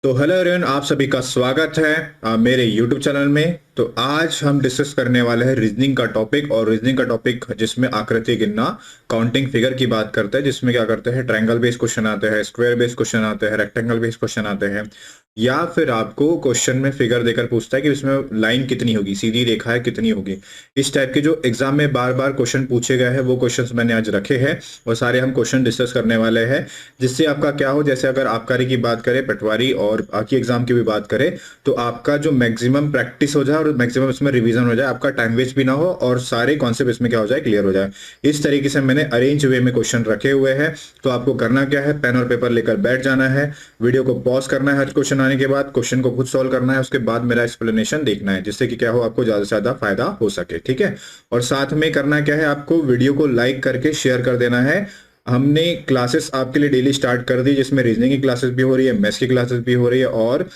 तो hello everyone, आप सभी का स्वागत है मेरे YouTube चैनल में। तो आज हम डिस्कस करने वाले हैं रीजनिंग का टॉपिक, और रीजनिंग का टॉपिक जिसमें आकृति गिनना, काउंटिंग फिगर की बात करते हैं, जिसमें क्या करते हैं, ट्रायंगल बेस्ड क्वेश्चन आते हैं, स्क्वायर बेस्ड क्वेश्चन आते हैं, रेक्टेंगल बेस्ड क्वेश्चन आते हैं, या फिर आपको क्वेश्चन में फिगर देकर पूछता है कि इसमें लाइन कितनी होगी, सीधी रेखा है कितनी होगी। इस टाइप के जो एग्जाम में बार बार क्वेश्चन पूछे गए हैं वो क्वेश्चंस मैंने आज रखे हैं, और सारे हम क्वेश्चन डिस्कस करने वाले हैं, जिससे आपका क्या हो, जैसे अगर आबकारी की बात करें, पटवारी और बाकी एग्जाम की भी बात करें, तो आपका जो मैक्सिमम प्रैक्टिस हो जाए और मैक्सिमम इसमें रिवीजन हो जाए, आपका टाइम वेस्ट भी ना हो और सारे कॉन्सेप्ट इसमें क्या हो जाए, क्लियर हो जाए। इस तरीके से मैंने अरेंज वे में क्वेश्चन रखे हुए हैं। तो आपको करना क्या है, पेन और पेपर लेकर बैठ जाना है, वीडियो को पॉज करना है, हर क्वेश्चन आने के बाद क्वेश्चन को खुद सॉल्व करना है, उसके बाद मेरा एक्सप्लेनेशन देखना है, जिससे कि क्या हो, आपको ज्यादा से ज्यादा फायदा हो सके। ठीक है। और साथ में करना क्या है, आपको वीडियो को लाइक करके शेयर कर देना है। हमने क्लासेस आपके लिए डेली स्टार्ट कर दी, जिसमें रीजनिंग की क्लासेस भी हो रही है, मैथ्स की क्लासेस भी हो रही है, और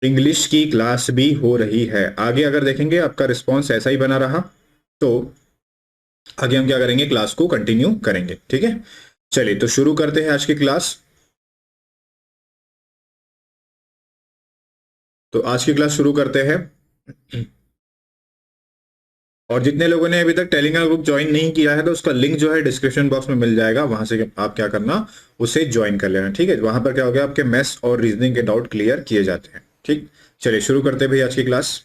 इंग्लिश की क्लास भी हो रही है। आगे अगर देखेंगे आपका रिस्पॉन्स ऐसा ही बना रहा तो आगे हम क्या करेंगे, क्लास को कंटिन्यू करेंगे। ठीक है, चलिए तो शुरू करते हैं आज की क्लास। तो आज की क्लास शुरू करते हैं। और जितने लोगों ने अभी तक टेलीग्राम ग्रुप ज्वाइन नहीं किया है, तो उसका लिंक जो है डिस्क्रिप्शन बॉक्स में मिल जाएगा, वहां से आप क्या करना, उसे ज्वाइन कर लेना। ठीक है, वहां पर क्या हो गया, आपके मैथ्स और रीजनिंग के डाउट क्लियर किए जाते हैं। ठीक, चलिए शुरू करते हैं भाई आज की क्लास।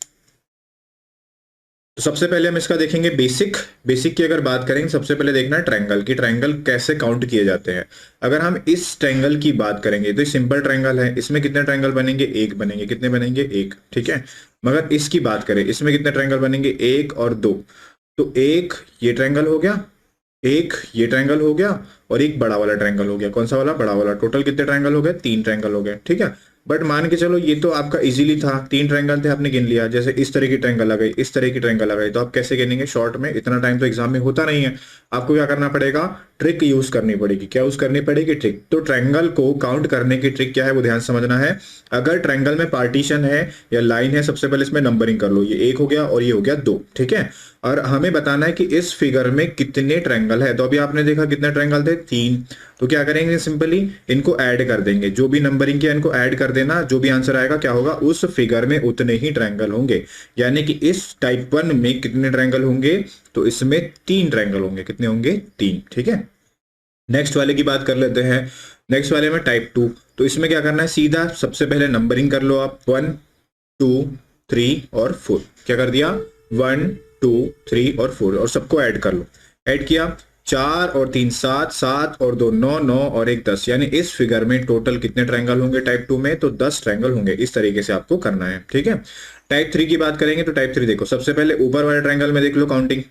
तो सबसे पहले हम इसका देखेंगे बेसिक। बेसिक की अगर बात करेंगे, सबसे पहले देखना है ट्रायंगल की, ट्रायंगल कैसे काउंट किए जाते हैं। अगर हम इस ट्रायंगल की बात करेंगे तो सिंपल ट्रायंगल है, इसमें कितने ट्रायंगल बनेंगे, एक बनेंगे। कितने बनेंगे, एक। ठीक है। मगर इसकी बात करें, इसमें कितने ट्रायंगल बनेंगे, एक और दो। तो एक ये ट्रायंगल हो गया, एक ये ट्रायंगल हो गया, और एक बड़ा वाला ट्रायंगल हो गया। कौन सा वाला, बड़ा वाला। टोटल कितने ट्रायंगल हो गए, तीन ट्रायंगल हो गए। ठीक है। बट मान के चलो ये तो आपका इजीली था, तीन ट्रायंगल थे, आपने गिन लिया। जैसे इस तरह की ट्रायंगल आ गई, इस तरह की ट्रायंगल आ गई, तो आप कैसे गिनेंगे शॉर्ट में, इतना टाइम तो एग्जाम में होता नहीं है। आपको क्या करना पड़ेगा, ट्रिक यूज करनी पड़ेगी। क्या यूज करनी पड़ेगी, ट्रिक। तो ट्रायंगल को काउंट करने की ट्रिक क्या है, वो ध्यान समझना है। अगर ट्रायंगल में पार्टीशन है या लाइन है, सबसे पहले इसमें नंबरिंग कर लो, ये एक हो गया और ये हो गया दो। ठीक है। और हमें बताना है कि इस फिगर में कितने ट्रायंगल है। तो अभी आपने देखा कितने ट्रायंगल थे, तीन। तो क्या करेंगे, सिंपली इनको ऐड कर देंगे, जो भी नंबरिंग किया इनको ऐड कर देना, जो भी आंसर आएगा क्या होगा, उस फिगर में उतने ही ट्रायंगल होंगे। यानी कि इस टाइप 1 में कितने ट्रायंगल होंगे, तो इसमें तीन ट्रायंगल होंगे। कितने होंगे, तीन। ठीक है। नेक्स्ट वाले की बात कर लेते हैं। नेक्स्ट वाले में टाइप 2। तो इसमें क्या करना है, सीधा सबसे पहले नंबरिंग कर लो आप, 1 2 3 और 4। क्या कर दिया, 1 2 3 और 4, और सबको ऐड कर लो। ऐड किया, चार और तीन सात, सात और दो नौ, नौ और एक 10। यानी इस फिगर में टोटल कितने ट्रायंगल होंगे टाइप 2 में, तो 10 ट्रायंगल होंगे। इस तरीके से आपको करना है। ठीक है। टाइप 3 की बात करेंगे, तो टाइप 3 देखो, सबसे पहले ऊपर वाले ट्रायंगल में देख लो काउंटिंग।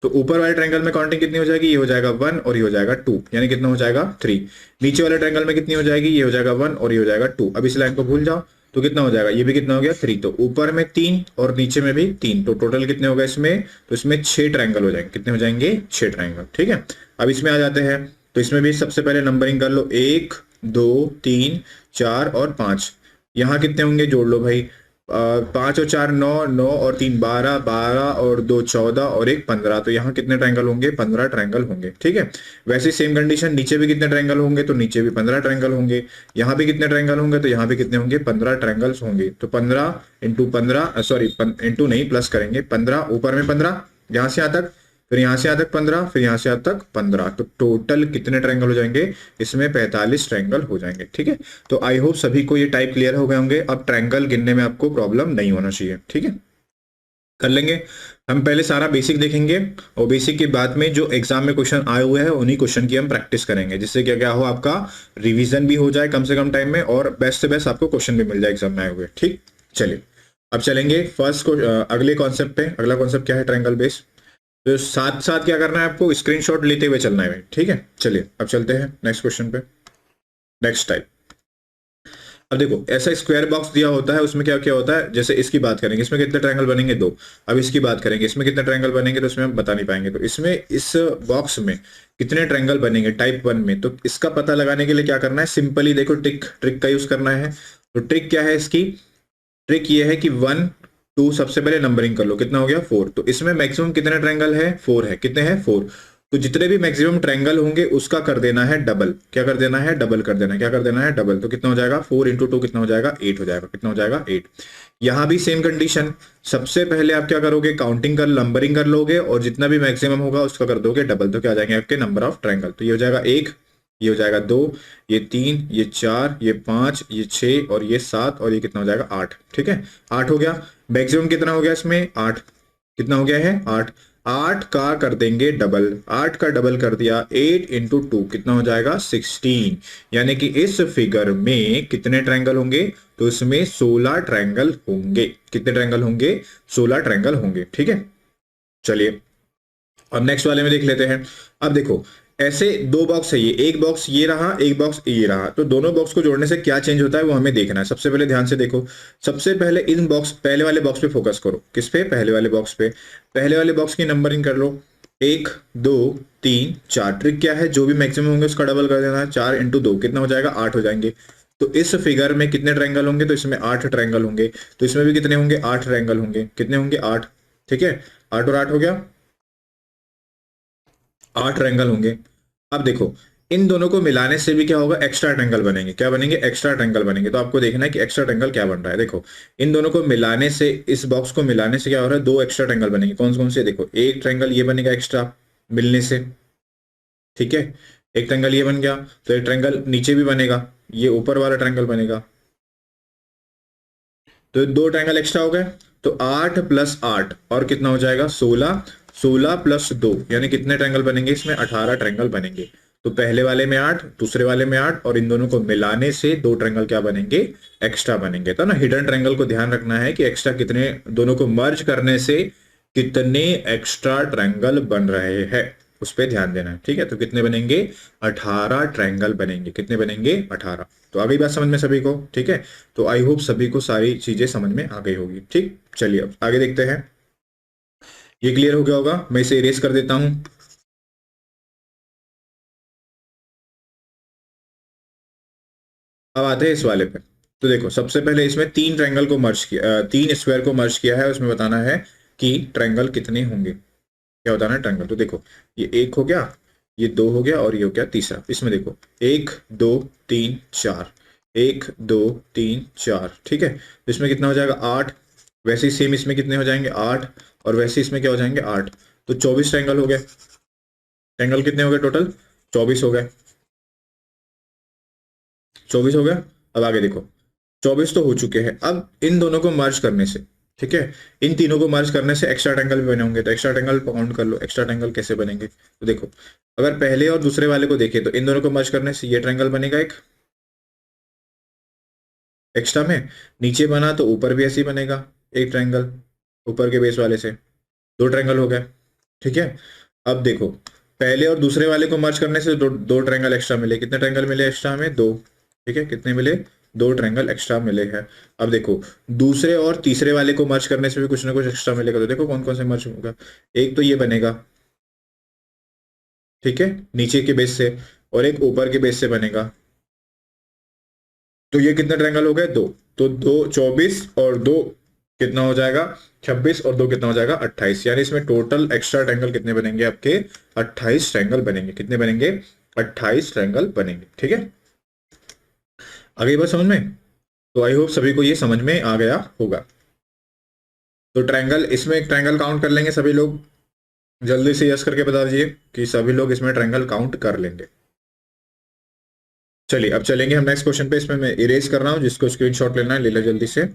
तो ऊपर वाले ट्रायंगल में काउंटिंग कितनी हो जाएगी, ये हो जाएगा 1 और ये हो जाएगा 2, यानी कितना हो जाएगा, 3। नीचे वाले ट्रायंगल में कितनी हो जाएगी, ये हो जाएगा 1 और ये हो जाएगा 2। अब इस लाइन को भूल जाओ, तो कितना हो जाएगा, ये भी कितना हो गया, 3। तो ऊपर में 3 और नीचे में भी 3, तो टोटल कितने हो गए इसमें, तो इसमें 6 ट्रायंगल हो जाएंगे। कितने हो जाएंगे, 6 ट्रायंगल। ठीक है। अब इसमें आ जाते हैं, तो इसमें भी सबसे पहले नंबरिंग कर लो, 1 2 3 4 और 5। यहाँ कितने होंगे, जोड़ लो भाई। 5 और 4 9, 9 और 3 12, 12 और 2 14 और एक 15। तो यहाँ कितने ट्रायंगल होंगे, 15 ट्रायंगल होंगे। ठीक है। वैसे सेम कंडीशन, नीचे भी कितने ट्रायंगल होंगे, तो नीचे भी 15 ट्रायंगल होंगे। यहाँ भी कितने ट्रायंगल होंगे, तो यहाँ भी कितने होंगे, 15 ट्रायंगल्स होंगे। तो 15 इंटू 15, सॉरी इंटू नहीं, प्लस करेंगे, 15 ऊपर में 15, यहाँ से यहाँ तक, फिर यहाँ से यहाँ तक 15, फिर यहाँ से यहाँ तक 15। तो टोटल कितने ट्रायंगल हो जाएंगे, इसमें 45 ट्रायंगल हो जाएंगे। ठीक है। तो आई होप सभी को ये टाइप क्लियर हो गए होंगे। अब ट्रायंगल गिनने में आपको प्रॉब्लम नहीं होना चाहिए। ठीक है, कर लेंगे। हम पहले सारा बेसिक देखेंगे, और बेसिक के बाद में जो एग्जाम में क्वेश्चन आए हुए हैं उन्हीं क्वेश्चन की हम प्रैक्टिस करेंगे, जिससे क्या क्या हो, आपका रिवीजन भी हो जाए कम से कम टाइम में, और बेस्ट से बेस्ट आपको क्वेश्चन भी मिल जाए एग्जाम में आए हुए। ठीक, चलिए अब चलेंगे फर्स्ट को अगले कॉन्सेप्ट पे। अगला कॉन्सेप्ट क्या है, ट्रायंगल बेस। तो साथ साथ क्या करना है, आपको स्क्रीनशॉट लेते हुए चलना है। ठीक है, चलिए अब चलते हैं नेक्स्ट क्वेश्चन पे। Next type. अब देखो, ऐसा स्क्वायर बॉक्स दिया होता है, उसमें क्या क्या होता है, जैसे इसकी बात करेंगे, इसमें कितने ट्रायंगल बनेंगे, दो। अब इसकी बात करेंगे, इसमें कितने ट्रायंगल बनेंगे, तो इसमें हम बता नहीं पाएंगे। तो इसमें इस बॉक्स में कितने ट्रायंगल बनेंगे टाइप 1 में, तो इसका पता लगाने के लिए क्या करना है, सिंपली देखो, ट्रिक ट्रिक का यूज करना है। तो ट्रिक क्या है इसकी, ट्रिक ये है कि 1 2 सबसे पहले नंबरिंग कर लो, कितना हो गया, 4। तो इसमें मैक्सिमम कितने ट्रायंगल है, 4 है। कितने हैं, 4। तो जितने भी मैक्सिमम ट्रायंगल होंगे उसका कर देना है डबल। क्या कर देना है? डबल कर देना है। क्या कर देना है? डबल। तो कितना हो जाएगा? 4 इंटू 2 कितना हो जाएगा? 8 हो जाएगा। कितना हो जाएगा? 8। यहां भी सेम कंडीशन। सबसे पहले आप क्या करोगे? काउंटिंग कर नंबरिंग कर लोगे और जितना भी मैक्सिमम होगा उसका कर दोगे डबल। तो क्या आ जाएंगे आपके नंबर ऑफ ट्रायंगल? तो ये हो जाएगा 1, ये हो जाएगा 2, ये 3, ये 4, ये 5, ये 6 और ये 7 और ये कितना हो जाएगा? 8। ठीक है, 8 हो गया। मैक्सिमम कितना हो गया इसमें? 8। कितना हो गया है? 8। 8 का कर देंगे डबल। 8 का डबल कर दिया, 8 इंटू 2 कितना हो जाएगा? 16। यानी कि इस फिगर में कितने ट्रायंगल होंगे? तो इसमें 16 ट्रायंगल होंगे। कितने ट्रायंगल होंगे? 16 ट्रायंगल होंगे। ठीक है, चलिए अब नेक्स्ट वाले में देख लेते हैं। अब देखो, ऐसे दो बॉक्स है, ये एक बॉक्स ये रहा, एक बॉक्स ये रहा, तो दोनों बॉक्स को जोड़ने से क्या चेंज होता है वो हमें देखना है। सबसे पहले ध्यान से देखो, सबसे पहले इन बॉक्स पहले वाले बॉक्स पे फोकस करो। किस पे? पहले वाले बॉक्स पे। पहले वाले बॉक्स की नंबरिंग कर लो, 1, 2, 3, 4। ट्रिक क्या है? जो भी मैक्सिमम होंगे उसका डबल कर देना है। 4 इंटू 2 कितना हो जाएगा? 8 हो जाएंगे। तो इस फिगर में कितने ट्रायंगल होंगे? तो इसमें 8 ट्रायंगल होंगे। तो इसमें भी कितने होंगे? 8 ट्रायंगल होंगे। कितने होंगे? 8। ठीक है, 8 और 8 हो गया, 8 ट्रायंगल होंगे। अब देखो, इन दोनों को मिलाने से भी क्या होगा? एक्स्ट्रा ट्रायंगल बनेंगे। क्या बनेंगे? एक्स्ट्रा ट्रायंगल बनेंगे। तो आपको देखना है कि एक्स्ट्रा ट्रायंगल क्या बन रहा है। देखो, इन दोनों को मिलाने से, इस बॉक्स को मिलाने से क्या हो रहा है? दो एक्स्ट्रा ट्रायंगल बनेंगे। कौन कौन से? देखो, एक ट्रायंगल ये बनेगा एक्स्ट्रा मिलने से। ठीक है, एक ट्रायंगल ये बन गया, तो एक ट्रायंगल नीचे भी बनेगा, ये ऊपर वाला ट्रायंगल बनेगा। तो दो ट्रायंगल एक्स्ट्रा हो गए। तो 8 + 8 और कितना हो जाएगा? 16। 16 + 2 यानी कितने ट्रायंगल बनेंगे इसमें? 18 ट्रायंगल बनेंगे। तो पहले वाले में 8, दूसरे वाले में 8 और इन दोनों को मिलाने से दो ट्रायंगल क्या बनेंगे? एक्स्ट्रा बनेंगे। तो ना हिडन ट्रायंगल को ध्यान रखना है कि एक्स्ट्रा कितने, दोनों को मर्ज करने से कितने एक्स्ट्रा ट्रायंगल बन रहे हैं, उस पर ध्यान देना है। ठीक है, तो कितने बनेंगे? 18 ट्रायंगल बनेंगे। कितने बनेंगे? 18। तो आ गई बात समझ में सभी को? ठीक है, तो आई होप सभी को सारी चीजें समझ में आ गई होगी। ठीक, चलिए अब आगे देखते हैं। ये क्लियर हो गया होगा, मैं इसे इरेज कर देता हूं। अब आते हैं इस वाले पे। तो देखो, सबसे पहले इसमें तीन ट्रायंगल को मर्ज किया, तीन स्क्वायर को मर्ज किया है। उसमें बताना है कि ट्रायंगल कितने होंगे। क्या बताना है? ट्रायंगल। तो देखो, ये एक हो गया, ये दो हो गया और ये हो गया तीसरा। इसमें देखो, 1, 2, 3, 4, 1, 2, 3, 4। ठीक है, तो इसमें कितना हो जाएगा? 8। वैसे ही सेम इसमें कितने हो जाएंगे? 8। और वैसे इसमें क्या हो जाएंगे? 8। तो 24 ट्रायंगल हो गए। ट्रायंगल कितने हो गए टोटल? 24 हो गए। 24 हो गया। अब आगे देखो, 24 तो हो चुके हैं। अब इन दोनों को मर्ज करने से, ठीक है, इन तीनों को मर्ज करने से एक्स्ट्रा ट्रायंगल भी बने होंगे। तो एक्स्ट्रा ट्रायंगल काउंट कर लो। एक्स्ट्रा ट्रायंगल कैसे बनेंगे? तो देखो, अगर पहले और दूसरे वाले को देखें तो इन दोनों को मर्ज करने से ये ट्रायंगल बनेगा एक एक्स्ट्रा में। नीचे बना तो ऊपर भी ऐसे ही बनेगा एक ट्रायंगल, ऊपर के बेस वाले से। दो ट्रायंगल हो गए। ठीक है, अब देखो, पहले और दूसरे वाले को मर्ज करने से दो ट्रायंगल एक्स्ट्रा मिले। कितने ट्रायंगल मिले एक्स्ट्रा हमें? दो। ठीक है, कितने मिले? दो ट्रायंगल एक्स्ट्रा मिले हैं। अब देखो, दूसरे और तीसरे वाले को मर्ज करने से भी कुछ ना कुछ एक्स्ट्रा मिलेगा। तो देखो कौन कौन से मर्ज होगा। एक तो ये बनेगा, ठीक है, नीचे के बेस से, और एक ऊपर के बेस से बनेगा। तो ये कितने ट्रायंगल हो गए? दो। तो दो 24 और दो कितना हो जाएगा? 26 और दो कितना हो जाएगा? 28। यानी इसमें टोटल एक्स्ट्रा ट्रायंगल कितने बनेंगे आपके? 28 ट्रायंगल बनेंगे। कितने बनेंगे? 28 ट्रायंगल बनेंगे। ठीक है, आ गई बात समझ में? तो आई होप सभी को ये समझ में आ गया होगा। तो ट्रायंगल, इसमें एक ट्रायंगल काउंट कर लेंगे सभी लोग। जल्दी से यस करके बता दीजिए कि सभी लोग इसमें ट्रायंगल काउंट कर लेंगे। चलिए अब चलेंगे हम नेक्स्ट क्वेश्चन पे। इसमें मैं इरेज कर रहा हूं, जिसको स्क्रीनशॉट लेना है ले लो जल्दी से।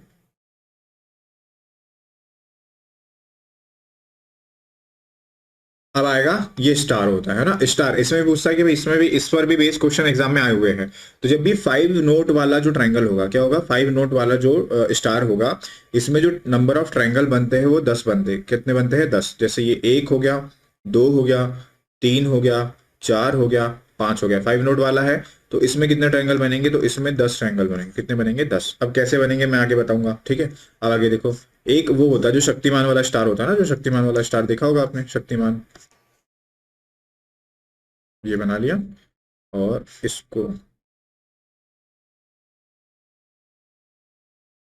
अब आएगा, ये स्टार होता है ना, स्टार। इसमें भी पूछता है कि भाई इसमें भी, इस पर भी बेस क्वेश्चन एग्जाम में आए हुए हैं। तो जब भी 5 नोट वाला जो ट्रायंगल होगा, क्या होगा? 5 नोट वाला जो स्टार होगा, इसमें जो नंबर ऑफ ट्रायंगल बनते हैं वो 10 बनते हैं। कितने बनते हैं? 10। जैसे ये एक हो गया, दो हो गया, तीन हो गया, चार हो गया, पांच हो गया। 5 नोट वाला है, तो इसमें कितने ट्रायंगल बनेंगे? तो इसमें 10 ट्रायंगल बनेंगे। कितने बनेंगे? 10। अब कैसे बनेंगे मैं आगे बताऊंगा। ठीक है, अब आगे देखो, एक वो होता है जो शक्तिमान वाला स्टार होता है ना, जो शक्तिमान वाला स्टार देखा होगा आपने, शक्तिमान। ये बना लिया और इसको,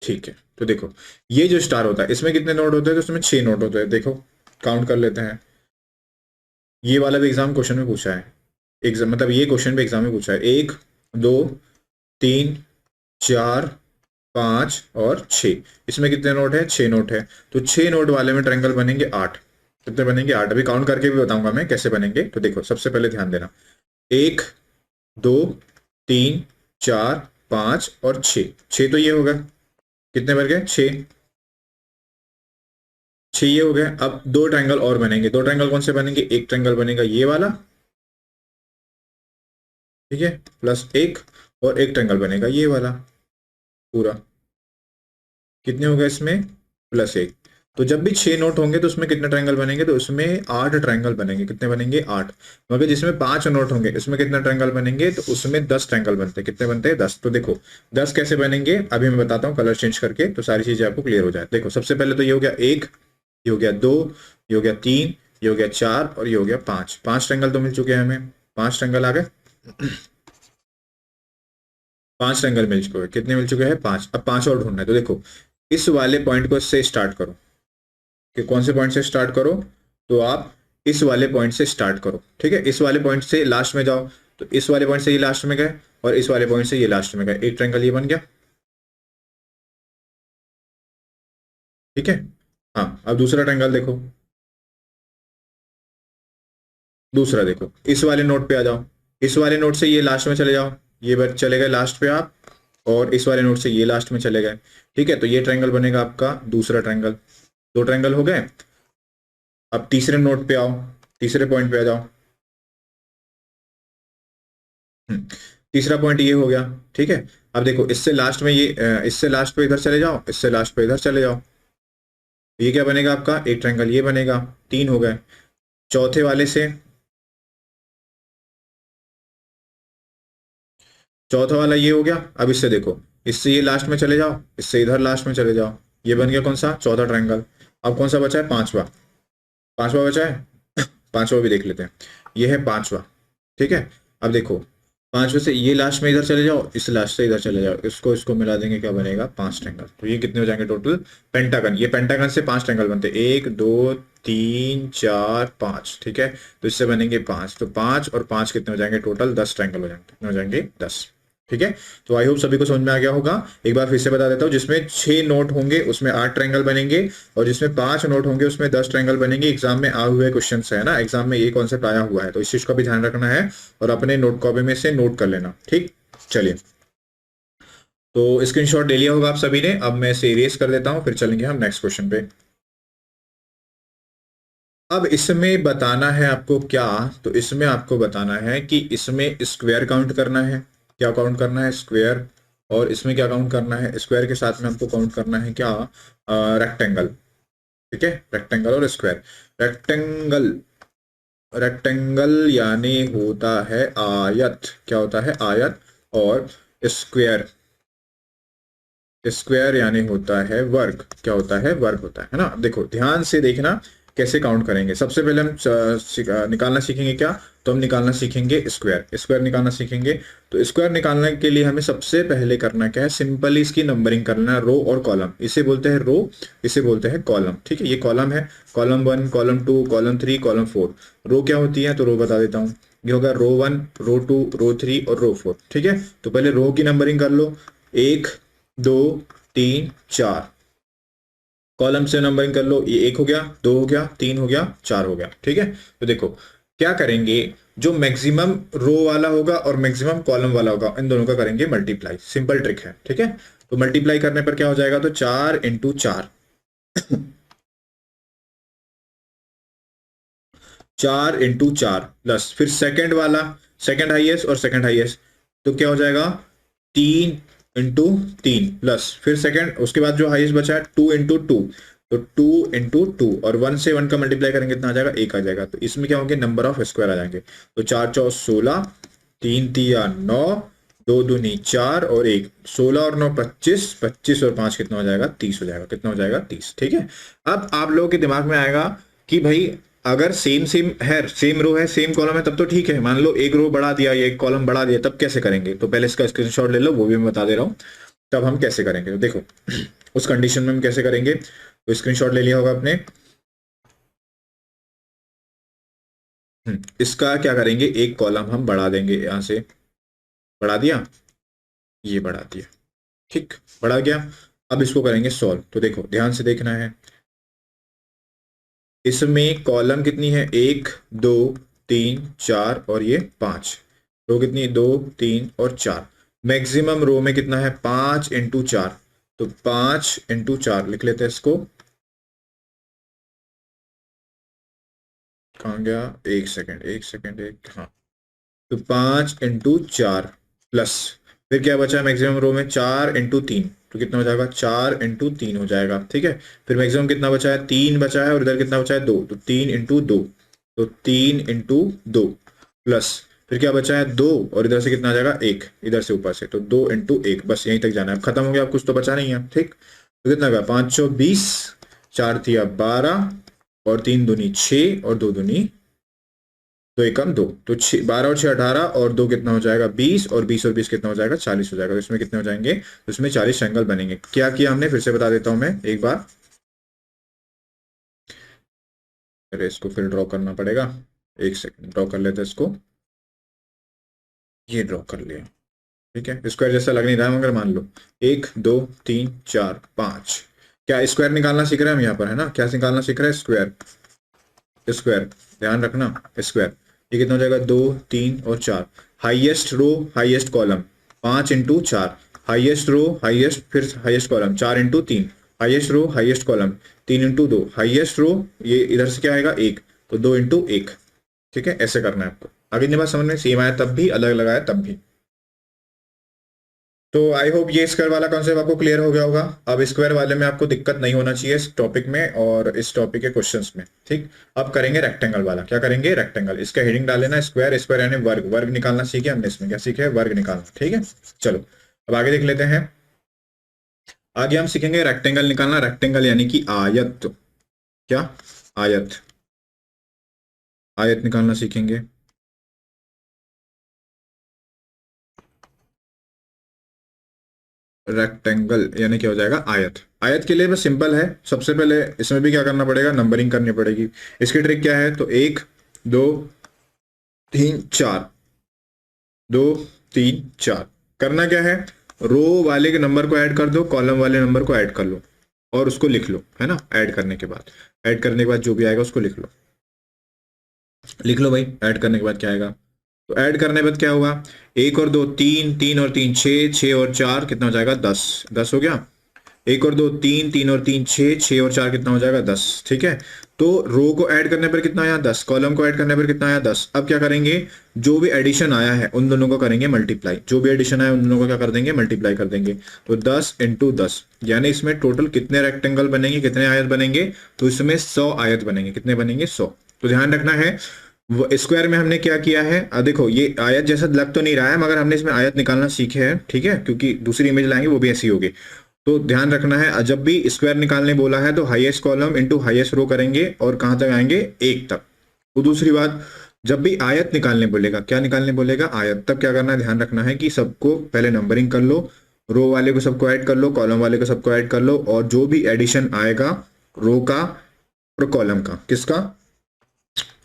ठीक है। तो देखो, ये जो स्टार होता है इसमें कितने नोड होते हैं? तो इसमें 6 नोड होते हैं। देखो, काउंट कर लेते हैं। ये वाला भी एग्जाम क्वेश्चन में पूछा है, एग्जाम मतलब ये क्वेश्चन भी एग्जाम में पूछा है। 1 2 3 4 5 और 6, इसमें कितने नोट है? 6 नोट है। तो 6 नोट वाले में ट्रायंगल बनेंगे 8। कितने बनेंगे? 8। अभी काउंट करके भी बताऊंगा मैं कैसे बनेंगे। तो देखो सबसे पहले ध्यान देना, 1 2 3 4 5 और 6, 6 तो ये होगा, कितने बन गए? 6, 6 ये हो गए। अब दो ट्रायंगल और बनेंगे। दो ट्रायंगल कौन से बनेंगे? एक ट्रायंगल बनेगा ये वाला, ठीक है, प्लस एक, और एक ट्रायंगल बनेगा ये वाला पूरा। कितने हो गए इसमें? प्लस एक। तो जब भी 6 नोट होंगे तो उसमें कितने ट्रायंगल बनेंगे? तो उसमें 8 ट्रायंगल बनेंगे। कितने बनेंगे? 8। मगर जिसमें 5 नोट होंगे उसमें कितने ट्रायंगल बनेंगे? तो उसमें 10 ट्रायंगल बनते हैं। कितने बनते हैं? 10। तो देखो 10 कैसे बनेंगे अभी मैं बताता हूँ कलर चेंज करके, तो सारी चीजें आपको क्लियर हो जाए। देखो सबसे पहले तो ये हो गया 1, ये हो गया 2, ये हो गया 3, ये हो गया 4 और ये हो गया 5। 5 ट्रायंगल तो मिल चुके हैं हमें, 5 ट्रायंगल आ गए। 5 ट्रायंगल मिल चुके हैं। कितने मिल चुके हैं? 5। अब 5 और ढूंढना है। तो देखो इस वाले पॉइंट को इससे स्टार्ट करो, कि कौन से पॉइंट से स्टार्ट करो? तो आप इस वाले पॉइंट से स्टार्ट करो, ठीक है। इस वाले पॉइंट से लास्ट में जाओ, तो इस वाले पॉइंट से ये लास्ट में गए और इस वाले पॉइंट से ये लास्ट में गए, एक ट्रायंगल ये बन गया, ठीक है। हाँ अब दूसरा ट्रायंगल देखो, दूसरा देखो इस वाले नोट पे आ जाओ, इस वाले नोट से ये लास्ट में चले जाओ, ये बच चले गए लास्ट पे आप, और इस वाले नोट से ये लास्ट में चले गए, ठीक है। तो ये ट्रायंगल बनेगा आपका दूसरा ट्रायंगल। दो ट्रायंगल हो गए। अब तीसरे नोट पे आओ, तीसरे पॉइंट पे आ जाओ। तीसरा पॉइंट ये हो गया, ठीक है। अब देखो इससे लास्ट में ये इससे लास्ट पे इधर चले जाओ, इससे लास्ट पे इधर चले जाओ, ये क्या बनेगा आपका? एक ट्रायंगल ये बनेगा। 3 हो गए। चौथे वाले से, चौथा वाला ये हो गया। अब इससे देखो, इससे ये लास्ट में चले जाओ, इससे इधर लास्ट में चले जाओ, ये बन गया कौन सा? चौथा ट्रायंगल। अब कौन सा बचा है? पांचवा। पांचवा बचा है। पांचवा भी देख लेते हैं, ये है पांचवा, ठीक है। अब देखो पांचवे से ये लास्ट में इधर चले जाओ, इस लास्ट से इधर चले जाओ, इसको इसको मिला देंगे, क्या बनेगा? 5 ट्रायंगल। तो ये कितने हो जाएंगे टोटल? पेंटागन। ये पेंटागन से 5 ट्रायंगल बनते हैं, 1 2 3 4 5, ठीक है। तो इससे बनेंगे 5। तो 5 और 5 कितने हो जाएंगे? टोटल 10 ट्रायंगल हो जाएंगे। कितने हो जाएंगे? 10, ठीक है। तो आई होप सभी को समझ में आ गया होगा। एक बार फिर से बता देता हूँ, जिसमें 6 नोट होंगे उसमें 8 ट्रायंगल बनेंगे, और जिसमें 5 नोट होंगे उसमें 10 ट्रायंगल बनेंगे। एग्जाम में आए हुए क्वेश्चन है ना, एग्जाम में ये कॉन्सेप्ट आया हुआ है, तो इस चीज का भी ध्यान रखना है और अपने नोट कॉपी में से नोट कर लेना, ठीक। चलिए, तो स्क्रीनशॉट ले लिया होगा आप सभी ने। अब मैं इसे इरेज कर देता हूँ, फिर चलेंगे हम नेक्स्ट क्वेश्चन पे। अब इसमें बताना है आपको क्या? तो इसमें आपको बताना है कि इसमें स्क्वायर काउंट करना है। क्या काउंट करना है? स्क्वायर। और इसमें क्या काउंट करना है? स्क्वायर के साथ में आपको काउंट करना है क्या? रेक्टेंगल, ठीक है। रेक्टेंगल और स्क्वायर। रेक्टेंगल, रेक्टेंगल यानी होता है आयत। क्या होता है? आयत। और स्क्वायर, स्क्वायर यानी होता है वर्ग। क्या होता है? वर्ग होता है ना। देखो ध्यान से देखना कैसे काउंट करेंगे। सबसे पहले हम निकालना सीखेंगे क्या? तो हम निकालना सीखेंगे स्क्वायर। स्क्वायर निकालना सीखेंगे। तो स्क्वायर निकालने के लिए हमें सबसे पहले करना क्या है? सिंपली इसकी नंबरिंग करना, रो और कॉलम। इसे बोलते हैं रो, इसे बोलते हैं कॉलम, ठीक है। ये कॉलम है, कॉलम 1, कॉलम 2, कॉलम 3, कॉलम 4। रो क्या होती है? तो रो बता देता हूँ। ये होगा रो 1, रो 2, रो 3 और रो 4, ठीक है। तो पहले रो की नंबरिंग कर लो, 1 2 3 4। कॉलम से नंबरिंग कर लो, ये 1 हो गया, 2 हो गया, 3 हो गया, 4 हो गया, ठीक है। तो देखो क्या करेंगे, जो मैक्सिमम रो वाला होगा और मैक्सिमम कॉलम वाला होगा, इन दोनों का करेंगे मल्टीप्लाई। सिंपल ट्रिक है, ठीक है। तो मल्टीप्लाई करने पर क्या हो जाएगा? तो 4 इंटू 4, 4 इंटू 4 प्लस फिर सेकेंड वाला, सेकेंड हाईएस्ट और सेकेंड हाईएस्ट, तो क्या हो जाएगा? 3 इंटू 3 प्लस फिर सेकेंड, उसके बाद जो हाईएस्ट बचा है 2 इंटू 2, तो 2 इंटू 2, और 1 से 1 का मल्टीप्लाई करेंगे कितना आ जाएगा? 1 आ जाएगा। तो इसमें क्या होंगे? नंबर ऑफ स्क्वायर आ जाएंगे। तो 4 चौ 16, 3 तिया 9, 2 दूनी 4 और 1, 16 और 9 25, 25 और 5 कितना हो जाएगा? 30 हो जाएगा। कितना हो जाएगा? 30, ठीक है। अब आप लोगों के दिमाग में आएगा कि भाई अगर सेम सेम है, सेम रो है, सेम कॉलम है, तब तो ठीक है। मान लो एक रो बढ़ा दिया या एक कॉलम बढ़ा दिया, तब कैसे करेंगे? तो पहले इसका स्क्रीनशॉट ले लो, वो भी मैं बता दे रहा हूँ तब हम कैसे करेंगे। तो देखो उस कंडीशन में हम कैसे करेंगे, तो स्क्रीनशॉट ले लिया होगा आपने। इसका क्या करेंगे, एक कॉलम हम बढ़ा देंगे, यहां से बढ़ा दिया, ये बढ़ा दिया, ठीक, बढ़ा गया। अब इसको करेंगे सॉल्व। तो देखो ध्यान से देखना है, इसमें कॉलम कितनी है, एक, दो, तीन, चार और ये पांच। रो कितनी, दो, तीन और चार। मैक्सिमम रो में कितना है, 5 × 4। तो 5 × 4 लिख लेते हैं इसको। कहाँ गया, एक सेकेंड, एक सेकेंड, एक, हाँ। तो 5 × 4 प्लस, फिर क्या बचा मैक्सिमम रो में, 4 × 3। तो कितना हो जाएगा, 4 × 3 हो जाएगा, ठीक है। फिर मैक्सिमम कितना बचा है, 3 बचा है, और इधर कितना बचा है, 2। तो 3 × 2, तो 3 × 2 प्लस, फिर क्या बचा है, 2, और इधर से कितना आ जाएगा, 1, इधर से ऊपर से, तो 2 × 1। बस यहीं तक जाना है, अब खत्म हो गया, अब कुछ तो बचा नहीं है, ठीक। तो कितना गया, 5 × 20, 4 × 3 = 12, और 3 × 2 = 6, और 2 × 2 = 2 × 1 = 2। तो 12 और 6 18, और 2 कितना हो जाएगा, 20, और 20 और 20 कितना हो जाएगा, 40 हो जाएगा। तो इसमें कितने हो जाएंगे, तो इसमें 40 एंगल बनेंगे। क्या किया हमने, फिर से बता देता हूं मैं एक बार। अरे इसको फिर ड्रॉ करना पड़ेगा, एक सेकंड, ड्रॉ कर लेते हैं इसको। ये ड्रॉ कर लिया, ठीक है। स्क्वायर जैसा लग नहीं रहा है, मगर मान लो 1 2 3 4 5, क्या स्क्वायर निकालना सीख रहे हैं हम यहाँ पर, है ना। क्या निकालना सीख रहे हैं, स्क्वायर, स्क्वायर, ध्यान रखना, स्क्वायर। ये कितना हो जाएगा, 2 3 और 4। हाईएस्ट रो हाईएस्ट कॉलम, 5 × 4, हाईएस्ट रो हाईएस्ट, फिर हाईएस्ट कॉलम, 4 × 3, हाईएस्ट रो हाईएस्ट कॉलम, 3 × 2, हाईएस्ट रो, ये इधर से क्या आएगा, 1, तो 2 × 1, ठीक है। ऐसे करना है आपको। आगे नहीं बात समझ में, सेम आया तब भी, अलग लगाया तब भी। तो आई होप ये स्क्वायर वाला कॉन्सेप्ट आपको क्लियर हो गया होगा। अब स्क्वायर वाले में आपको दिक्कत नहीं होना चाहिए इस टॉपिक में और इस टॉपिक के क्वेश्चंस में, ठीक। अब करेंगे रेक्टेंगल वाला। क्या करेंगे, रेक्टेंगल। इसका हेडिंग डाल लेना स्क्वायर, स्क्वायर यानी वर्ग, वर्ग निकालना सीखे हमने। इसमें क्या सीखे, वर्ग निकालना, ठीक है। चलो अब आगे देख लेते हैं। आगे हम सीखेंगे रेक्टेंगल निकालना। रेक्टेंगल यानी कि आयत। क्या, आयत, आयत निकालना सीखेंगे। रेक्टेंगल यानी क्या हो जाएगा, आयत। आयत के लिए बस सिंपल है, सबसे पहले इसमें भी क्या करना पड़ेगा, नंबरिंग करनी पड़ेगी। इसकी ट्रिक क्या है, तो 1 2 3 4, 2 3 4। करना क्या है, रो वाले के नंबर को ऐड कर दो, कॉलम वाले नंबर को ऐड कर लो, और उसको लिख लो, है ना। ऐड करने के बाद, ऐड करने के बाद जो भी आएगा उसको लिख लो, लिख लो भाई। ऐड करने के बाद क्या आएगा, तो ऐड करने के बाद क्या होगा, 1 और 2 3, 3 और 3 6, 6 और 4 कितना हो जाएगा, 10, 10 हो गया। 1 और 2 3, 3 और 3 6, 6 और 4 कितना हो जाएगा, 10, ठीक है। तो रो को ऐड करने पर कितना आया, 10, कॉलम को ऐड करने पर कितना आया, 10। अब क्या करेंगे, जो भी एडिशन आया है उन दोनों को करेंगे मल्टीप्लाई, जो भी एडिशन आया उन दोनों को क्या कर देंगे, मल्टीप्लाई कर देंगे। तो 10 × 10, यानी इसमें टोटल कितने रेक्टेंगल बनेंगे, कितने आयत बनेंगे, तो इसमें 100 आयत बनेंगे। कितने बनेंगे, 100। तो ध्यान रखना है, वो स्क्वायर में हमने क्या किया है, देखो ये आयत जैसा लग तो नहीं रहा है, मगर हमने इसमें आयत निकालना सीखे हैं, ठीक है, क्योंकि दूसरी इमेज लाएंगे वो भी ऐसी होगी। तो ध्यान रखना है, जब भी स्क्वायर निकालने बोला है तो हाईएस्ट कॉलम इंटू हाईएस्ट रो करेंगे, और कहां तक आएंगे, 1 तक। तो दूसरी बात, जब भी आयत निकालने बोलेगा, क्या निकालने बोलेगा, आयत, तब क्या करना है, ध्यान रखना है कि सबको पहले नंबरिंग कर लो, रो वाले को सबको ऐड कर लो, कॉलम वाले को सबको ऐड कर लो, और जो भी एडिशन आएगा रो का और कॉलम का, किसका,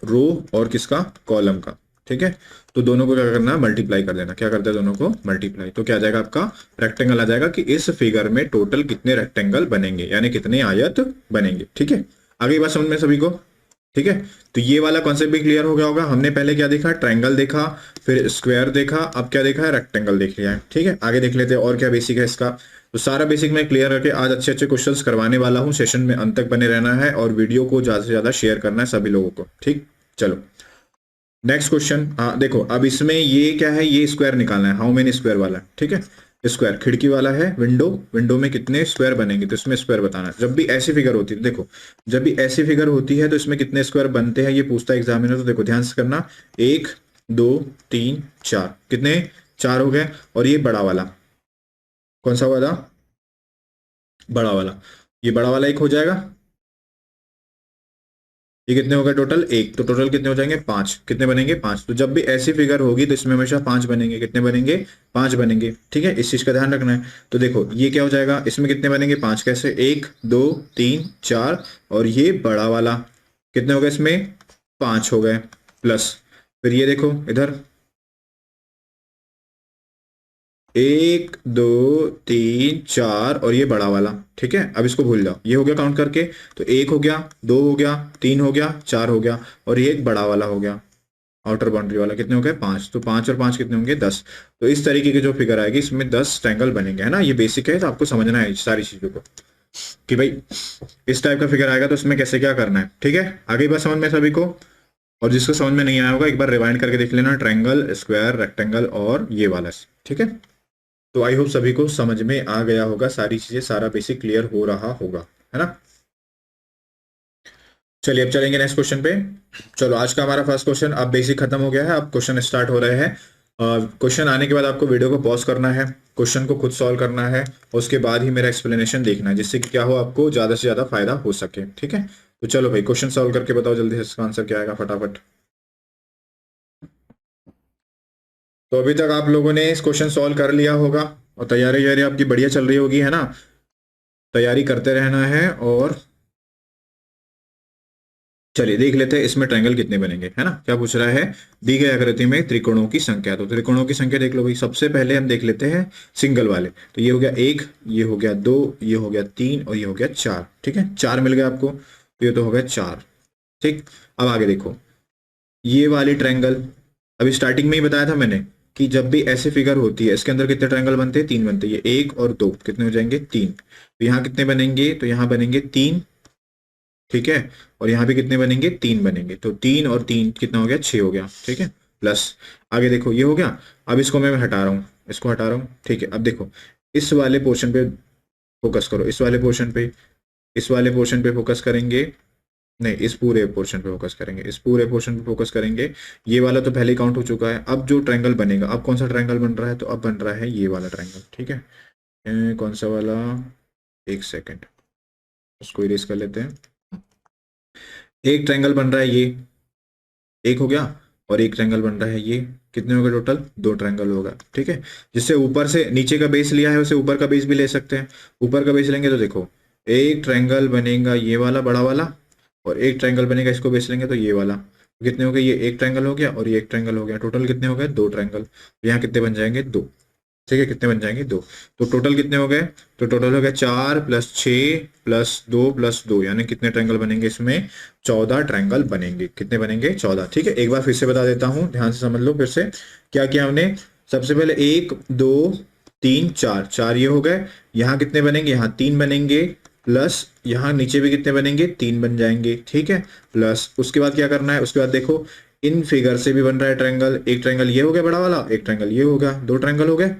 रो और किसका, कॉलम का, ठीक है। तो दोनों को क्या करना है, मल्टीप्लाई कर देना। क्या करते हैं, दोनों को मल्टीप्लाई। तो क्या आ जाएगा, आपका रेक्टेंगल आ जाएगा कि इस फिगर में टोटल कितने रेक्टेंगल बनेंगे, यानी कितने आयत बनेंगे, ठीक है। आगे बात समझ में सभी को, ठीक है। तो ये वाला कॉन्सेप्ट भी क्लियर हो गया होगा। हमने पहले क्या देखा, ट्रायंगल देखा, फिर स्क्वायर देखा, अब क्या देखा है, रेक्टेंगल देख लिया है, ठीक है। आगे देख लेते हैं और क्या बेसिक है इसका। तो सारा बेसिक मैं क्लियर करके आज अच्छे अच्छे क्वेश्चंस करवाने वाला हूँ। सेशन में अंत तक बने रहना है और वीडियो को ज्यादा से ज्यादा शेयर करना है सभी लोगों को, ठीक। चलो नेक्स्ट क्वेश्चन। हाँ देखो, अब इसमें ये क्या है, ये स्क्वायर निकालना है, हाउ मेनी स्क्वायर वाला, ठीक है। स्क्वायर खिड़की वाला है, विंडो, विंडो में कितने स्क्वायर बनेंगे, तो इसमें स्क्वायर बताना है। जब भी ऐसी फिगर होती है, देखो जब भी ऐसी फिगर होती है तो इसमें कितने स्क्वायर बनते हैं, ये पूछता है एग्जामिनर। तो देखो ध्यान से करना, 1 2 3 4, कितने, 4 हो गए। और ये बड़ा वाला कौन सा वाला, बड़ा वाला, ये बड़ा वाला 1 हो जाएगा। ये कितने हो गए टोटल, 1, तो टोटल कितने हो जाएंगे, 5। कितने बनेंगे, 5। तो जब भी ऐसी फिगर होगी तो इसमें हमेशा 5 बनेंगे। कितने बनेंगे, 5 बनेंगे, ठीक है। इस चीज का ध्यान रखना है। तो देखो ये क्या हो जाएगा, इसमें कितने बनेंगे, 5 कैसे, 1 2 3 4, और ये बड़ा वाला कितने हो गए, इसमें 5 हो गए, प्लस फिर ये देखो इधर 1 2 3 4 और ये बड़ा वाला, ठीक है। अब इसको भूल जाओ, ये हो गया काउंट करके, तो 1 हो गया, 2 हो गया, 3 हो गया, 4 हो गया, और ये एक बड़ा वाला हो गया आउटर बाउंड्री वाला। कितने हो गए? 5। तो 5 और 5 कितने होंगे? 10। तो इस तरीके की जो फिगर आएगी इसमें 10 ट्रायंगल बनेंगे, है ना। ये बेसिक है, तो आपको समझना है सारी चीजों को कि भाई इस टाइप का फिगर आएगा तो इसमें कैसे क्या करना है, ठीक है। आगे बात समझ में सभी को। और जिसको समझ में नहीं आया होगा एक बार रिवाइंड करके देख लेना, ट्रायंगल, स्क्वायर, रेक्टेंगल और ये वाला, ठीक है। तो आई होप सभी को समझ में आ गया होगा, सारी चीजें, सारा बेसिक क्लियर हो रहा होगा, है ना। चलिए अब चलेंगे नेक्स्ट क्वेश्चन पे। चलो आज का हमारा फर्स्ट क्वेश्चन अब बेसिक खत्म हो गया है, अब क्वेश्चन स्टार्ट हो रहे हैं। क्वेश्चन आने के बाद आपको वीडियो को पॉज करना है, क्वेश्चन को खुद सॉल्व करना है, उसके बाद ही मेरा एक्सप्लेनेशन देखना है, जिससे कि क्या हो, आपको ज्यादा से ज्यादा फायदा हो सके, ठीक है। तो चलो भाई क्वेश्चन सॉल्व करके बताओ जल्दी से इसका आंसर क्या आएगा फटाफट। तो अभी तक आप लोगों ने इस क्वेश्चन सॉल्व कर लिया होगा और तैयारी वैयारी आपकी बढ़िया चल रही होगी, है ना। तैयारी करते रहना है। और चलिए देख लेते हैं इसमें ट्रायंगल कितने बनेंगे, है ना। क्या पूछ रहा है? दी गई आकृति में त्रिकोणों की संख्या। तो त्रिकोणों की संख्या देख लो भाई। सबसे पहले हम देख लेते हैं सिंगल वाले। तो ये हो गया 1, ये हो गया 2, ये हो गया 3 और ये हो गया 4, ठीक है। 4 मिल गया आपको, तो ये तो हो गया 4, ठीक। अब आगे देखो ये वाली ट्रायंगल, अभी स्टार्टिंग में ही बताया था मैंने कि जब भी ऐसे फिगर होती है इसके अंदर कितने ट्रायंगल बनते हैं? 3 बनते हैं। ये 1 और 2 कितने हो जाएंगे? 3। तो यहाँ कितने बनेंगे? तो यहाँ बनेंगे 3, ठीक है। और यहाँ भी कितने बनेंगे? 3 बनेंगे। तो 3 और 3 कितना हो गया? 6 हो गया, ठीक है। प्लस आगे देखो ये हो गया। अब इसको मैं हटा रहा हूँ, इसको हटा रहा हूँ, ठीक है। अब देखो इस वाले पोर्शन पे फोकस करो, इस वाले पोर्शन पे, इस वाले पोर्शन पे फोकस करेंगे, नहीं इस पूरे पोर्शन पे फोकस करेंगे, इस पूरे पोर्शन पे फोकस करेंगे। ये वाला तो पहले काउंट हो चुका है। अब जो ट्रायंगल बनेगा, अब कौन सा ट्रायंगल बन रहा है? तो अब बन रहा है ये वाला ट्रायंगल, ठीक है। कौन सा वाला? एक सेकेंड, उसको इरेज कर लेते हैं। एक ट्रायंगल बन रहा है ये, एक हो गया, और एक ट्रायंगल बन रहा है ये। कितने हो गए टोटल? 2 ट्रायंगल होगा, ठीक है। जिससे ऊपर से नीचे का बेस लिया है उसे ऊपर का बेस भी ले सकते हैं। ऊपर का बेस लेंगे तो देखो एक ट्रायंगल बनेगा ये वाला बड़ा वाला, और एक ट्रायंगल बनेगा, इसको बेस लेंगे तो ये वाला। कितने हो गए? ये एक ट्रायंगल हो गया और ये एक ट्रायंगल हो गया। टोटल कितने हो गए? 2 ट्रायंगल। यहाँ कितने बन जाएंगे? 2, ठीक है। कितने बन जाएंगे? 2। तो टोटल कितने हो गए? तो टोटल हो गया 4 + 6 + 2 + 2, यानी कितने ट्रायंगल बनेंगे इसमें? 14 ट्रायंगल बनेंगे। कितने बनेंगे? 14, ठीक है। एक बार फिर से बता देता हूं, ध्यान से समझ लो फिर से क्या किया हमने। सबसे पहले 1 2 3 4, 4 ये हो गए। यहाँ कितने बनेंगे? यहाँ 3 बनेंगे, प्लस यहाँ नीचे भी कितने बनेंगे? 3 बन जाएंगे, ठीक है। प्लस उसके बाद क्या करना है? उसके बाद देखो इन फिगर से भी बन रहा है ट्रायंगल। एक ट्रायंगल ये हो गया बड़ा वाला, एक ट्रायंगल ये हो गया, 2 ट्रायंगल हो गए,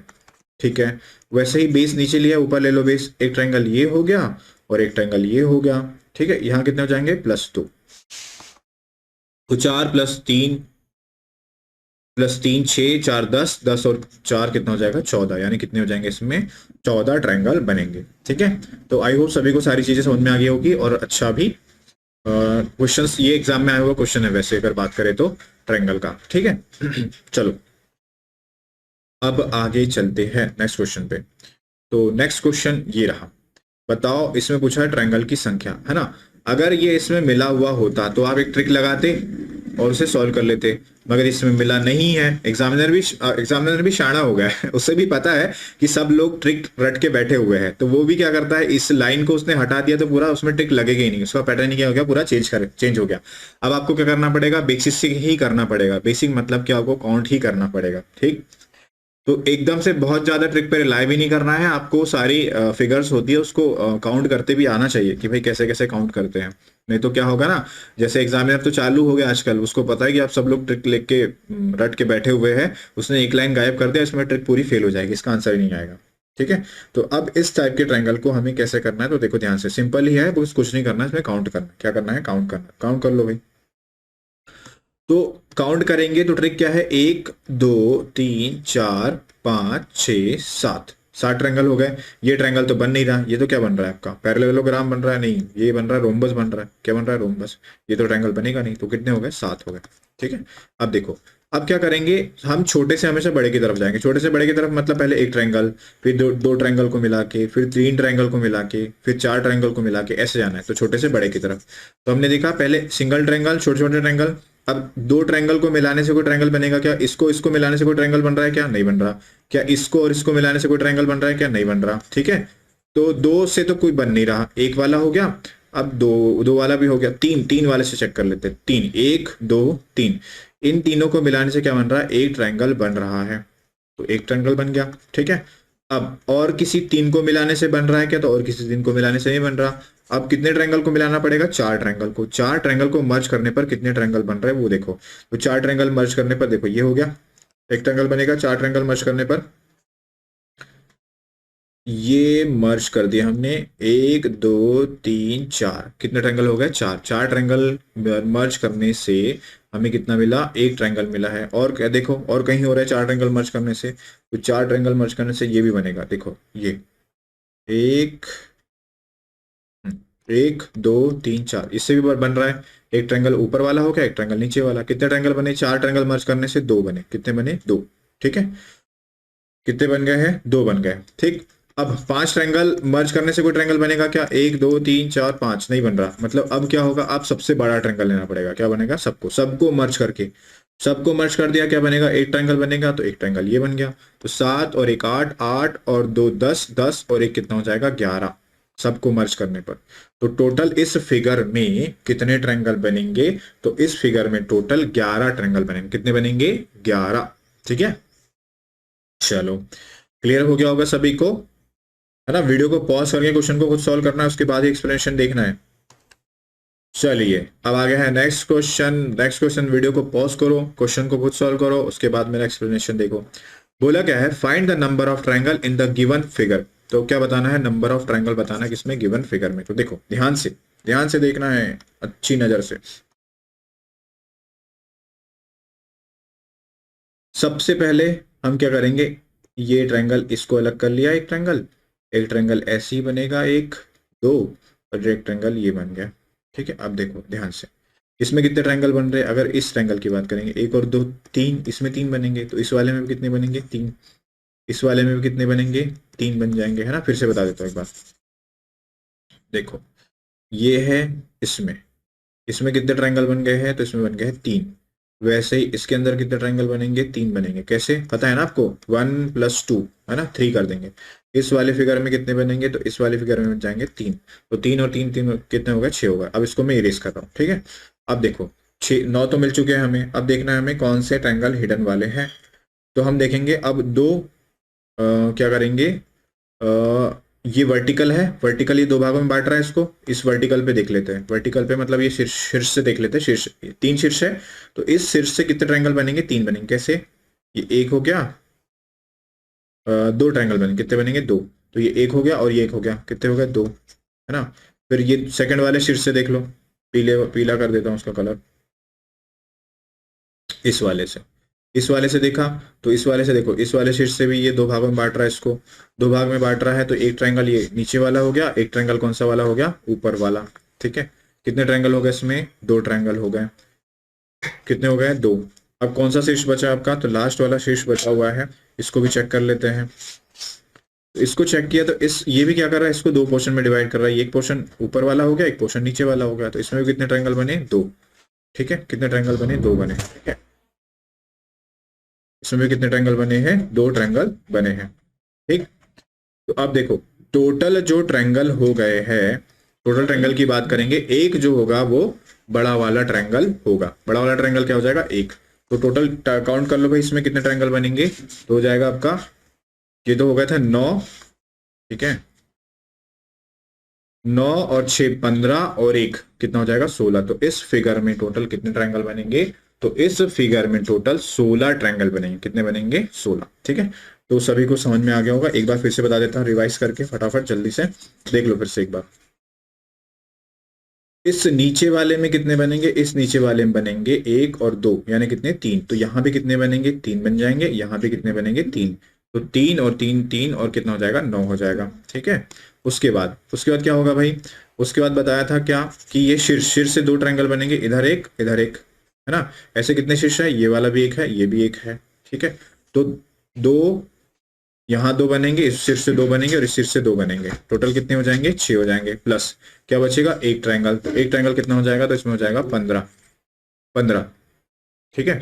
ठीक है। वैसे ही बेस नीचे लिया, ऊपर ले लो बेस। एक ट्रायंगल ये हो गया और एक ट्रायंगल ये हो गया, ठीक है। यहाँ कितने हो जाएंगे? +2। तो 4 + 3 + 3 6, 4 10, 10 और 4 कितना हो जाएगा? 14, यानी कितने हो जाएंगे इसमें? 14 ट्रायंगल बनेंगे, ठीक है। तो आई होप सभी को सारी चीजें समझ में आ गई होगी और अच्छा भी क्वेश्चंस ये एग्जाम में आया हुआ क्वेश्चन है वैसे अगर बात करें तो ट्रायंगल का, ठीक है। चलो अब आगे चलते हैं नेक्स्ट क्वेश्चन पे। तो नेक्स्ट क्वेश्चन ये रहा। बताओ इसमें पूछा है ट्रायंगल की संख्या, है ना। अगर ये इसमें मिला हुआ होता तो आप एक ट्रिक लगाते और उसे सॉल्व कर लेते, मगर इसमें मिला नहीं है। एग्जामिनर भी शाना हो गया है, उसे भी पता है कि सब लोग ट्रिक रट के बैठे हुए हैं, तो वो भी क्या करता है, इस लाइन को उसने हटा दिया तो पूरा उसमें ट्रिक लगेगा ही नहीं, उसका पैटर्न ही क्या हो गया? पूरा चेंज हो गया। अब आपको क्या करना पड़ेगा? बेसिक से ही करना पड़ेगा। बेसिक मतलब क्या? आपको काउंट ही करना पड़ेगा, ठीक। तो एकदम से बहुत ज्यादा ट्रिक पे रिलाई भी नहीं करना है आपको। सारी फिगर्स होती है उसको काउंट करते भी आना चाहिए कि भाई कैसे कैसे काउंट करते हैं। नहीं तो क्या होगा ना, जैसे एग्जामिनर तो चालू हो गया आजकल, उसको पता है कि आप सब लोग ट्रिक लेके रट के बैठे हुए हैं, उसने एक लाइन गायब कर दिया, इसमें ट्रिक पूरी फेल हो जाएगी, इसका आंसर ही नहीं आएगा, ठीक है। तो अब इस टाइप के ट्रायंगल को हमें कैसे करना है? तो देखो ध्यान से, सिंपल ही है, बस कुछ नहीं करना है इसमें, काउंट करना है। क्या करना है? काउंट करना है। काउंट कर लो भाई। तो काउंट करेंगे तो ट्रिक क्या है? 1 2 3 4 5 6 7, 7 ट्रायंगल हो गए। ये ट्रायंगल तो बन नहीं रहा, ये तो क्या बन रहा है आपका? पैरेललोग्राम बन रहा है, नहीं ये बन रहा है रोम्बस बन रहा है। क्या बन रहा है? रोम्बस। ये तो ट्रायंगल बनेगा नहीं। तो कितने हो गए? 7 हो गए, ठीक है। अब देखो अब क्या करेंगे, हम छोटे से हमेशा बड़े की तरफ जाएंगे। छोटे से बड़े की तरफ मतलब पहले एक ट्रायंगल, फिर दो ट्रायंगल को मिला के, फिर 3 ट्रायंगल को मिला के, फिर 4 ट्रायंगल को मिला के, ऐसे जाना है। तो छोटे से बड़े की तरफ। तो हमने देखा पहले सिंगल ट्रायंगल, छोटे छोटे ट्रायंगल, अब दो ट्रायंगल को मिलाने से कोई ट्रायंगल बनेगा क्या? इसको इसको मिलाने से कोई ट्रायंगल बन रहा है क्या? नहीं बन रहा। क्या इसको और इसको मिलाने से कोई ट्रायंगल बन रहा है क्या? नहीं बन रहा। ठीक है, तो दो से तो कोई बन नहीं रहा, एक वाला हो गया। अब दो दो वाला भी हो गया, तीन तीन वाले से चेक कर लेते हैं। तीन, एक दो तीन, इन तीनों को मिलाने से क्या बन रहा है? एक ट्रायंगल बन रहा है, तो एक ट्रायंगल बन गया। ठीक है, अब और किसी तीन को मिलाने से बन रहा है क्या? तो और किसी तीन को मिलाने से नहीं बन रहा। अब कितने ट्रायंगल को मिलाना पड़ेगा? चार ट्रायंगल को। चार ट्रायंगल को मर्ज करने पर कितने ट्रायंगल बन रहे हैं वो देखो। तो चार ट्रायंगल मर्ज करने पर देखो ये हो गया, एक ट्रायंगल बनेगा। चार ट्रायंगल मर्ज करने पर ये मर्ज कर दिया हमने, एक दो तीन चार, कितने ट्रायंगल हो गए? चार। चार ट्रायंगल मर्ज करने से हमें कितना मिला? एक ट्रायंगल मिला है। और क्या देखो, और कहीं हो रहा है चार ट्रायंगल मर्ज करने से? तो चार ट्रायंगल मर्ज करने से ये भी बनेगा, देखो ये एक, एक दो तीन चार, इससे भी बन रहा है। एक ट्रायंगल ऊपर वाला हो गया, एक ट्रायंगल नीचे वाला। कितने ट्रायंगल बने? चार ट्रायंगल मर्ज करने से दो बने। कितने बने? दो। ठीक है, कितने बन गए हैं? दो बन गए। ठीक, अब पांच ट्रायंगल मर्ज करने से कोई ट्रायंगल बनेगा क्या? एक दो तीन चार पांच, नहीं बन रहा। मतलब अब क्या होगा? अब सबसे बड़ा ट्रायंगल लेना पड़ेगा। क्या बनेगा? सबको सबको मर्ज करके, सबको मर्ज कर दिया, क्या बनेगा? एक ट्रायंगल बनेगा, तो एक ट्रायंगल ये बन गया। तो सात और एक आठ, आठ और दो दस, दस और एक कितना हो जाएगा? 11, सबको मर्ज करने पर। तो टोटल इस फिगर में कितने ट्रायंगल बनेंगे? तो इस फिगर में टोटल 11 ट्रायंगल बनेंगे। कितने बनेंगे? 11। ठीक है, चलो क्लियर हो गया होगा सभी को, है ना? वीडियो को पॉज करके क्वेश्चन को खुद सॉल्व करना है, उसके बाद ही एक्सप्लेनेशन देखना है। चलिए अब आगे है next question. Next question, video को पॉज करो, क्वेश्चन को खुद सॉल्व करो, उसके बाद मेरा एक्सप्लेनेशन देखो। बोला क्या है? Find the number of triangle in the given figure. तो क्या बताना है? नंबर ऑफ ट्रायंगल बताना है, किसमें? गिवन फिगर में। तो देखो ध्यान से देखना है, अच्छी नजर से। सबसे पहले हम क्या करेंगे? ये ट्रायंगल इसको अलग कर लिया, एक ट्रायंगल ऐसे ही बनेगा, एक दो, और एक ट्रायंगल ये बन गया। ठीक है, अब देखो ध्यान से, इसमें कितने ट्रायंगल बन रहे हैं? अगर इस ट्रायंगल की बात करेंगे, एक और दो तीन, इसमें तीन बनेंगे। तो इस वाले में भी कितने बनेंगे? तीन। इस वाले में भी कितने बनेंगे? तीन बन जाएंगे, है ना? फिर से बता देता हूँ एक बार, देखो ये है, इसमें इसमें कितने ट्रायंगल बन गए हैं? तो इसमें बन गए हैं तीन। वैसे ही इसके अंदर कितने ट्रायंगल बनेंगे? तीन बनेंगे। कैसे पता है ना आपको? वन प्लस टू, है ना, थ्री कर देंगे। इस वाले फिगर में कितने बनेंगे? तो इस वाले फिगर में बन जाएंगे तीन। तो तीन और तीन, तीन कितने हो गए? छह हो गए। अब इसको मैं इरेज कर रहा हूँ। ठीक है, अब देखो छः नौ तो मिल चुके हैं हमें। अब देखना है हमें कौन से ट्रायंगल हिडन वाले हैं। तो हम देखेंगे अब दो, क्या करेंगे? ये वर्टिकल है, वर्टिकल ये दो भागों में बांट रहा है इसको। इस वर्टिकल पे देख लेते हैं, वर्टिकल पे मतलब ये शीर्ष, शीर्ष से देख लेते हैं। शीर्ष, तीन शीर्ष है, तो इस शीर्ष से कितने ट्रायंगल बनेंगे? तीन बनेंगे। कैसे? ये एक हो गया, दो ट्रायंगल बनेंगे। कितने बनेंगे? दो। तो ये एक हो गया और ये एक हो गया, कितने हो गए? दो, है ना? फिर ये सेकंड वाले शीर्ष से देख लो, पीले पीला कर देता हूँ उसका कलर। इस वाले से, इस वाले से देखा, तो इस वाले से देखो, इस वाले शीर्ष से भी ये दो भागों में बांट रहा है इसको, दो भाग में बांट रहा है। तो एक ट्रायंगल ये नीचे वाला हो गया, एक ट्रायंगल कौन सा वाला हो गया? ऊपर वाला। ठीक है, कितने ट्रायंगल हो गए इसमें? दो ट्रायंगल हो गए। कितने हो गए? दो। अब कौन सा शीर्ष बचा आपका? तो लास्ट वाला शीर्ष बचा हुआ है, इसको भी चेक कर लेते हैं। तो इसको चेक किया तो इस ये भी क्या कर रहा है? इसको दो पोर्शन में डिवाइड कर रहा है। एक पोर्शन ऊपर वाला हो गया, एक पोर्शन नीचे वाला हो गया। तो इसमें भी कितने ट्रायंगल बने? दो। ठीक है, कितने ट्रायंगल बने? दो बने। ठीक है, इसमें भी कितने ट्रायंगल बने हैं? दो ट्रायंगल बने हैं। ठीक, तो अब देखो टोटल जो ट्रायंगल हो गए हैं, टोटल ट्रायंगल की बात करेंगे, एक जो होगा वो बड़ा वाला ट्रायंगल होगा। बड़ा वाला ट्रायंगल क्या हो जाएगा? एक। तो टोटल काउंट कर लो भाई, इसमें कितने ट्रायंगल बनेंगे? तो हो जाएगा आपका, ये तो हो गए थे नौ। ठीक है, नौ और छह 15 और एक कितना हो जाएगा? 16। तो इस फिगर में टोटल कितने ट्रायंगल बनेंगे? तो इस फिगर में टोटल 16 ट्रायंगल बनेंगे। कितने बनेंगे? 16। ठीक है, तो सभी को समझ में आ गया होगा। एक बार फिर से बता देता हूँ रिवाइज करके, फटाफट जल्दी से देख लो फिर से एक बार। इस नीचे वाले में कितने बनेंगे? इस नीचे वाले में बनेंगे एक और दो, यानी कितने? तीन। तो यहाँ पे कितने बनेंगे? तीन बन जाएंगे। यहाँ पे कितने बनेंगे? तीन। तो तीन और तीन, तीन और कितना हो जाएगा? 9 हो जाएगा। ठीक है, उसके बाद क्या होगा भाई? उसके बाद बताया था क्या कि ये शीर्ष, शीर्ष से दो ट्रायंगल बनेंगे, इधर एक इधर एक, है ना? ऐसे कितने शीर्ष है? ये वाला भी एक है, ये भी एक है। ठीक है, तो दो, यहाँ दो बनेंगे, इस शीर्ष से दो बनेंगे और इस शीर्ष से दो बनेंगे। टोटल कितने हो जाएंगे? 6 हो जाएंगे। प्लस क्या बचेगा? एक ट्रायंगल। तो एक ट्रायंगल कितना हो जाएगा? तो इसमें हो जाएगा 15। 15, ठीक है,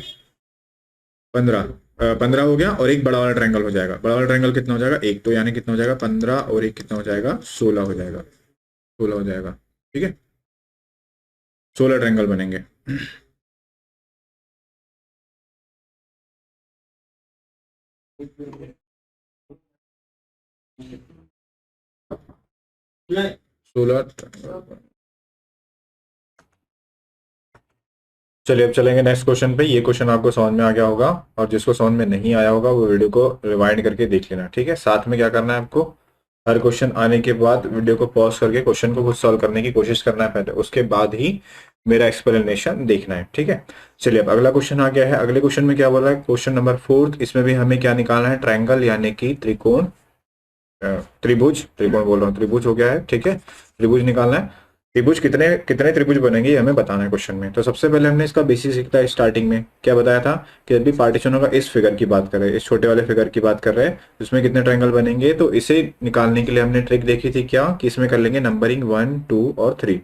15 हो गया, और एक बड़ा वाला ट्रायंगल हो जाएगा। बड़ा वाला ट्रायंगल कितना हो जाएगा, एक, तो यानी कितना हो जाएगा 15, और एक कितना हो जाएगा 16 हो जाएगा, 16 हो जाएगा। ठीक है, 16 ट्रायंगल बनेंगे। सोलह। चलिए अब चलेंगे नेक्स्ट क्वेश्चन पे। ये क्वेश्चन आपको समझ में आ गया होगा, और जिसको समझ में नहीं आया होगा वो वीडियो को रिवाइंड करके देख लेना। ठीक है, साथ में क्या करना है आपको, हर क्वेश्चन आने के बाद वीडियो को पॉज करके क्वेश्चन को खुद सॉल्व करने की कोशिश करना है पहले, उसके बाद ही मेरा एक्सप्लेनेशन देखना है। ठीक है, चलिए अब अगला क्वेश्चन आ गया है। अगले क्वेश्चन में क्या बोला है, क्वेश्चन नंबर 4। इसमें भी हमें क्या निकालना है, ट्रायंगल यानी कि त्रिकोण, त्रिभुज, त्रिकोण बोल रहा हूँ, त्रिभुज हो गया है। ठीक है, त्रिभुज निकालना है। त्रिभुज कितने कितने त्रिभुज बनेंगे ये हमें बताना है क्वेश्चन में। तो सबसे पहले हमने इसका बेसिक सीखा है। स्टार्टिंग में क्या बताया था कि जब भी पार्टीशन होगा, इस फिगर की बात कर रहे हैं, इस छोटे वाले फिगर की बात कर रहे हैं, इसमें कितने ट्रायंगल बनेंगे। तो इसे निकालने के लिए हमने ट्रिक देखी थी क्या, कि इसमें कर लेंगे नंबरिंग 1, 2 और 3,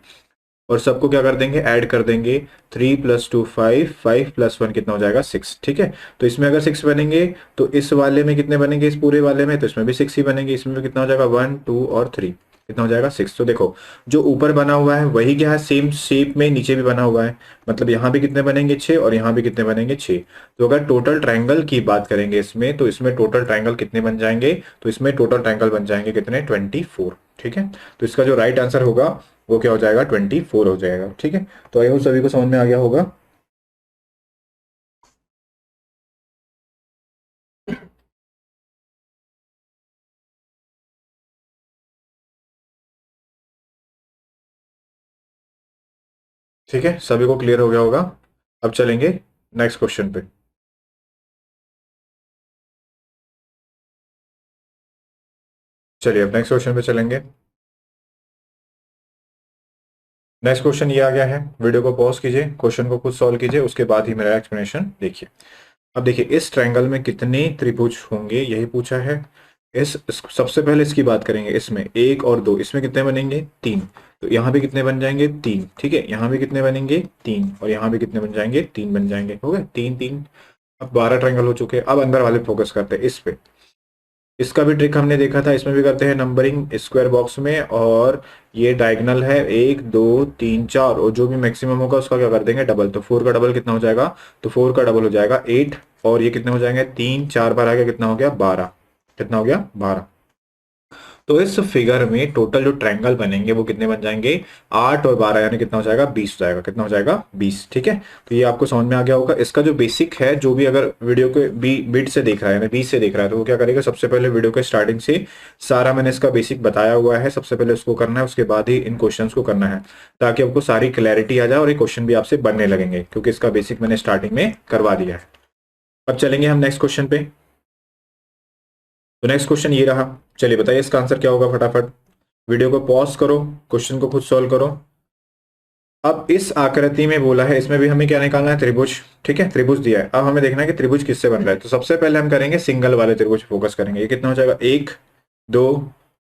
और सबको क्या कर देंगे, ऐड कर देंगे। 3 + 2 5, 5 + 1 कितना हो जाएगा 6। ठीक है, तो इसमें अगर 6 बनेंगे तो इस वाले में कितने बनेंगे, इस पूरे वाले में, तो इसमें भी 6 ही बनेंगे। इसमें भी कितना हो जाएगा 1, 2 और 3, कितना हो जाएगा 6। तो देखो जो ऊपर बना हुआ है वही क्या है, सेम शेप में नीचे भी बना हुआ है, मतलब यहाँ भी कितने बनेंगे 6, और यहाँ भी कितने बनेंगे 6। तो अगर टोटल ट्रायंगल की बात करेंगे इसमें, तो इसमें टोटल ट्रायंगल कितने बन जाएंगे, तो इसमें टोटल ट्रायंगल बन जाएंगे कितने, 24। ठीक है, तो इसका जो राइट आंसर होगा वो क्या हो जाएगा, 24 हो जाएगा। ठीक है, तो आई होप सभी को समझ में आ गया होगा। ठीक है, सभी को क्लियर हो गया होगा। अब चलेंगे नेक्स्ट क्वेश्चन पे। चलिए अब नेक्स्ट क्वेश्चन पे चलेंगे। नेक्स्ट क्वेश्चन ये आ गया है, वीडियो को पॉज कीजिए, क्वेश्चन को खुद सॉल्व कीजिए, उसके बाद ही मेरा एक्सप्लेनेशन देखिए। अब देखिए इस ट्रायंगल में कितने त्रिभुज होंगे यही पूछा है। सबसे पहले इसकी बात करेंगे, इसमें 1 और 2, इसमें कितने बनेंगे 3। तो यहाँ भी कितने बन जाएंगे 3। ठीक है, यहाँ भी कितने बनेंगे 3, और यहाँ भी कितने बन जाएंगे 3 बन जाएंगे, हो गए 3 3। अब 12 ट्रायंगल हो चुके हैं। अब अंदर वाले फोकस करते हैं इस पे। इसका भी ट्रिक हमने देखा था, इसमें भी करते हैं नंबरिंग स्क्वायर बॉक्स में, और ये डायगोनल है 1 2 3 4, और जो भी मैक्सिमम होगा उसका क्या कर देंगे डबल। तो 4 का डबल कितना हो जाएगा, तो 4 का डबल हो जाएगा 8, और ये कितने हो जाएंगे 3 4 बार आ गया, कितना हो गया 12, कितना हो गया 12। तो इस फिगर में टोटल जो ट्रायंगल बनेंगे वो कितने बन जाएंगे, 8 और 12, यानी कितना हो जाएगा 20 हो जाएगा, कितना हो जाएगा 20। ठीक है, तो ये आपको समझ में आ गया होगा। इसका जो बेसिक है, जो भी अगर वीडियो को बीट से देख रहा है, यानी 20 से देख रहा है, तो वो क्या करेगा, सबसे पहले वीडियो के स्टार्टिंग से सारा मैंने इसका बेसिक बताया हुआ है, सबसे पहले उसको करना है, उसके बाद ही इन क्वेश्चन को करना है, ताकि आपको सारी क्लैरिटी आ जाए और ये क्वेश्चन भी आपसे बनने लगेंगे, क्योंकि इसका बेसिक मैंने स्टार्टिंग में करवा दिया है। अब चलेंगे हम नेक्स्ट क्वेश्चन पे। तो नेक्स्ट क्वेश्चन ये रहा। चलिए बताइए इसका आंसर क्या होगा, फटाफट वीडियो को पॉज करो, क्वेश्चन को खुद सॉल्व करो। अब इस आकृति में बोला है, इसमें भी हमें क्या निकालना है, त्रिभुज। ठीक है, त्रिभुज दिया है, अब हमें देखना है कि त्रिभुज किससे बन रहा है। तो सबसे पहले हम करेंगे सिंगल वाले त्रिभुज फोकस करेंगे। ये कितना हो जाएगा, 1 2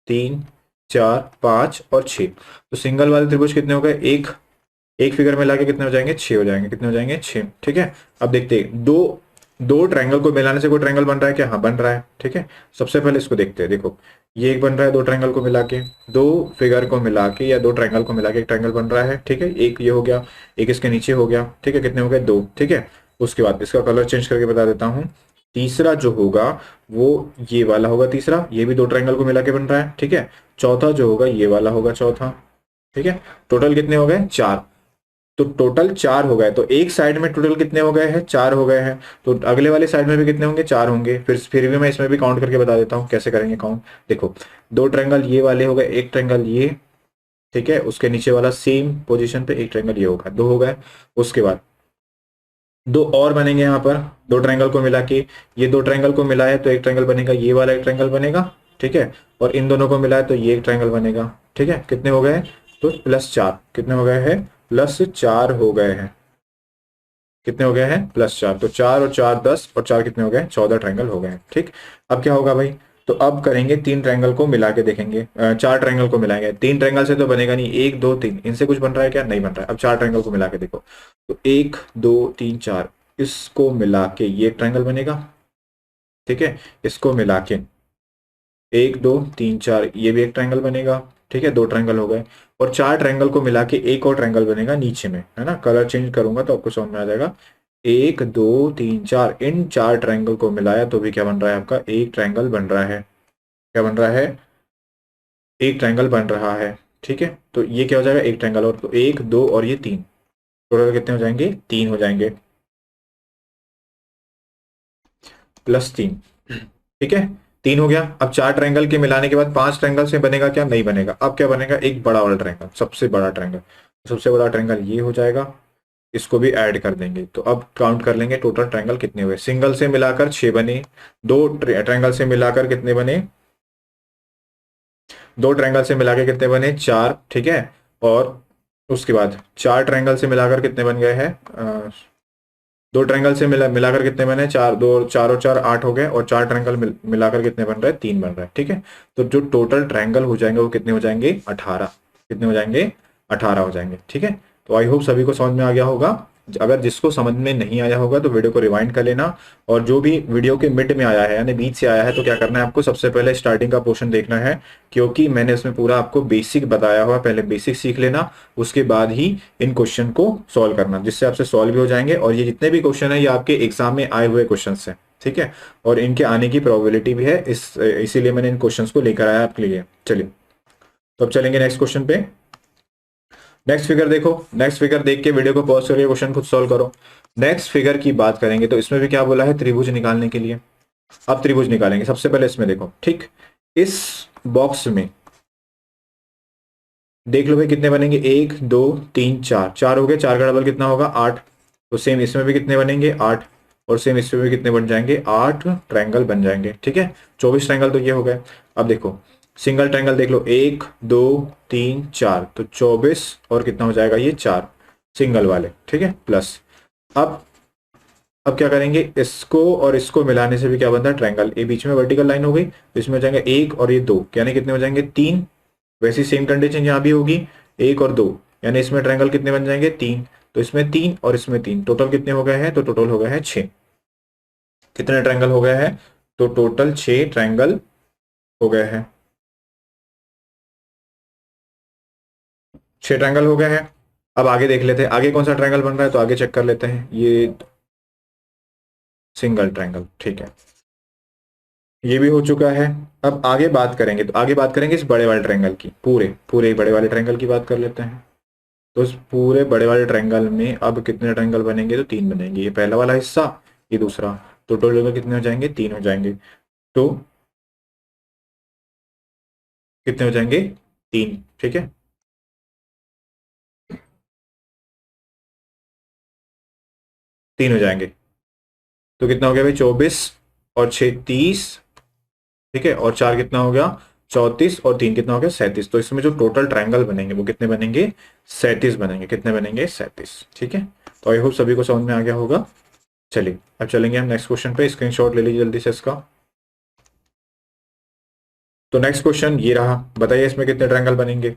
3 4 5 और 6। तो सिंगल वाले त्रिभुज कितने हो गए, एक एक फिगर में लाके कितने हो जाएंगे 6 हो जाएंगे, कितने हो जाएंगे 6। ठीक है, अब देखते हैं दो दो ट्रायंगल को मिलाने से कोई ट्रायंगल बन रहा है क्या, हाँ बन रहा है। ठीक है, सबसे पहले इसको देखते हैं। देखो ये एक बन रहा है, दो ट्रायंगल को मिला के, दो फिगर को मिला के या दो ट्रायंगल को मिला के एक ट्रायंगल बन रहा है। ठीक है, एक ये हो गया, एक इसके नीचे हो गया। ठीक है, कितने हो गए 2। ठीक है, उसके बाद इसका कलर चेंज करके बता देता हूँ। तीसरा जो होगा वो ये वाला होगा, तीसरा ये भी दो ट्रायंगल को मिला के बन रहा है। ठीक है, चौथा जो होगा ये वाला होगा, चौथा। ठीक है, टोटल कितने हो गए 4। तो टोटल 4 हो गए, तो एक साइड में टोटल कितने हो गए हैं, 4 हो गए हैं। तो अगले वाले साइड में भी कितने होंगे, 4 होंगे। फिर भी मैं इसमें भी काउंट करके बता देता हूँ कैसे करेंगे काउंट। देखो दो ट्रायंगल ये वाले हो गए, एक ट्रायंगल ये, ठीक है, उसके नीचे वाला सेम पोजीशन पे एक ट्रायंगल ये होगा, दो हो गए। उसके बाद दो और बनेंगे यहाँ पर, दो ट्रायंगल को मिला के, ये दो ट्रायंगल को मिला है तो एक ट्रायंगल बनेगा, ये वाला एक ट्रायंगल बनेगा। ठीक है, और इन दोनों को मिला है तो ये एक ट्रायंगल बनेगा। ठीक है, कितने हो गए, तो +4, कितने हो गए हैं, +4 हो गए हैं। कितने हो गए हैं, +4। तो 4 और 4 10, और 4 कितने हो गए, 14 ट्रायंगल हो गए हैं। ठीक, अब क्या होगा भाई, तो अब करेंगे तीन ट्रायंगल को मिला के देखेंगे, चार ट्रायंगल को मिलाएंगे। तीन ट्रायंगल से तो बनेगा नहीं, 1 2 3 इनसे कुछ बन रहा है क्या, नहीं बन रहा है। अब चार ट्रायंगल को मिला के देखो, तो 1 2 3 4, इसको मिला के ये ट्रायंगल बनेगा, ठीक है। इसको मिला के 1 2 3 4 ये भी एक ट्रायंगल बनेगा, ठीक है। 2 ट्रायंगल हो गए। और 4 ट्रायंगल को मिला के एक और ट्रायंगल बनेगा नीचे में, है ना। कलर चेंज करूंगा तो आपको समझ में आ जाएगा। 1 2 3 4 इन 4 ट्रायंगल को मिलाया तो भी क्या बन रहा है आपका, एक ट्रायंगल बन रहा है। क्या बन रहा है, एक ट्रायंगल बन रहा है, ठीक है। तो ये क्या हो जाएगा, एक ट्रायंगल। और तो 1 2 और ये 3, टोटल कितने हो जाएंगे, 3 हो जाएंगे, +3, ठीक है। 3 हो गया। अब 4 ट्रायंगल के मिलाने के बाद 5 ट्रायंगल से बनेगा क्या, नहीं बनेगा। अब क्या बनेगा, एक बड़ा वाला ट्रायंगल, सबसे बड़ा ट्रायंगल। सबसे बड़ा ट्रायंगल ये हो जाएगा, इसको भी ऐड कर देंगे। तो अब काउंट कर लेंगे टोटल ट्रायंगल कितने हुए। सिंगल से मिलाकर 6 बने, 2 ट्रायंगल से मिलाकर कितने बने, 2 ट्रायंगल से मिलाकर कितने बने, 4, ठीक है। और उसके बाद 4 ट्रायंगल से मिलाकर कितने बन गए हैं, 2 ट्रायंगल से मिलाकर कितने बने, 4, 2 4 और 4 8 हो गए। और 4 ट्रायंगल मिलाकर कितने बन रहे हैं, 3 बन रहे हैं, ठीक है। तो जो टोटल ट्रायंगल हो जाएंगे वो कितने हो जाएंगे, 18। कितने हो जाएंगे, 18 हो जाएंगे, ठीक है। तो आई होप सभी को समझ में आ गया होगा। अगर जिसको समझ में नहीं आया होगा तो वीडियो को रिवाइंड कर लेना। और जो भी वीडियो के मिड में आया है यानी बीच से आया है तो क्या करना है आपको, सबसे पहले स्टार्टिंग का पोर्शन देखना है, क्योंकि मैंने उसमें पूरा आपको बेसिक बताया हुआ। पहले बेसिक सीख लेना, उसके बाद ही इन क्वेश्चन को सॉल्व करना, जिससे आपसे सॉल्व भी हो जाएंगे। और ये जितने भी क्वेश्चन है ये आपके एग्जाम में आए हुए क्वेश्चन है, ठीक है। और इनके आने की प्रोबेबिलिटी भी है, इसीलिए मैंने इन क्वेश्चन को लेकर आया आपके लिए। चलिए, तो अब चलेंगे नेक्स्ट क्वेश्चन पे। नेक्स्ट फिगर देखो, नेक्स्ट फिगर देख के वीडियो को पॉज करके क्वेश्चन खुद सॉल्व करो। नेक्स्ट फिगर की बात करेंगे तो इसमें भी क्या बोला है, त्रिभुज निकालने के लिए। अब त्रिभुज निकालेंगे। सबसे पहले इसमें देखो, ठीक, इस बॉक्स में देख लो भाई कितने बनेंगे, 1 2 3 4, 4 हो गए। 4 का डबल कितना होगा, 8। तो सेम इसमें भी कितने बनेंगे, 8। और सेम इसमें भी कितने बन जाएंगे, 8 ट्रायंगल बन जाएंगे, ठीक है। 24 ट्रायंगल तो ये हो गए। अब देखो सिंगल ट्रायंगल देख लो, 1 2 3 4, तो 24 और कितना हो जाएगा ये 4 सिंगल वाले, ठीक है, प्लस। अब अब क्या करेंगे, इसको और इसको मिलाने से भी क्या बनता है, ट्रायंगल। ये बीच में वर्टिकल लाइन हो गई, तो इसमें हो जाएंगे 1 और ये 2, यानी कितने हो जाएंगे, 3। वैसी सेम कंडीशन यहाँ भी होगी, 1 और 2, यानी इसमें ट्रायंगल कितने बन जाएंगे, 3। तो इसमें 3 और इसमें 3, टोटल कितने हो गए हैं, तो टोटल हो गए हैं 6। कितने ट्रायंगल हो गए हैं, तो टोटल 6 ट्रायंगल हो गए हैं। 6 ट्रायंगल हो गए हैं। अब आगे देख लेते हैं आगे कौन सा ट्रायंगल बन रहा है, तो आगे चेक कर लेते हैं। ये सिंगल ट्रायंगल, ठीक है, ये भी हो चुका है। अब आगे बात करेंगे, तो आगे बात करेंगे इस बड़े वाले ट्रायंगल की, पूरे पूरे बड़े वाले ट्रायंगल की बात कर लेते हैं। तो इस पूरे बड़े वाले ट्रायंगल में अब कितने ट्रायंगल बनेंगे, तो 3 बनेंगे। ये पहला वाला हिस्सा, ये दूसरा, तो टोटल कितने हो जाएंगे, 3 हो जाएंगे। तो कितने हो जाएंगे, 3, ठीक है। 3 हो जाएंगे। तो कितना हो गया भाई, 24 और 6 30, ठीक है। और 4 कितना हो गया, 34, और 3 कितना हो गया, 37। तो इसमें जो टोटल ट्रायंगल बनेंगे वो कितने बनेंगे, 37 बनेंगे। कितने बनेंगे, 37, ठीक है। तो आई होप सभी को समझ में आ गया होगा। चलिए अब चलेंगे हम नेक्स्ट क्वेश्चन पे। स्क्रीनशॉट ले लीजिए जल्दी से इसका। तो नेक्स्ट क्वेश्चन ये रहा, बताइए इसमें कितने ट्रायंगल बनेंगे।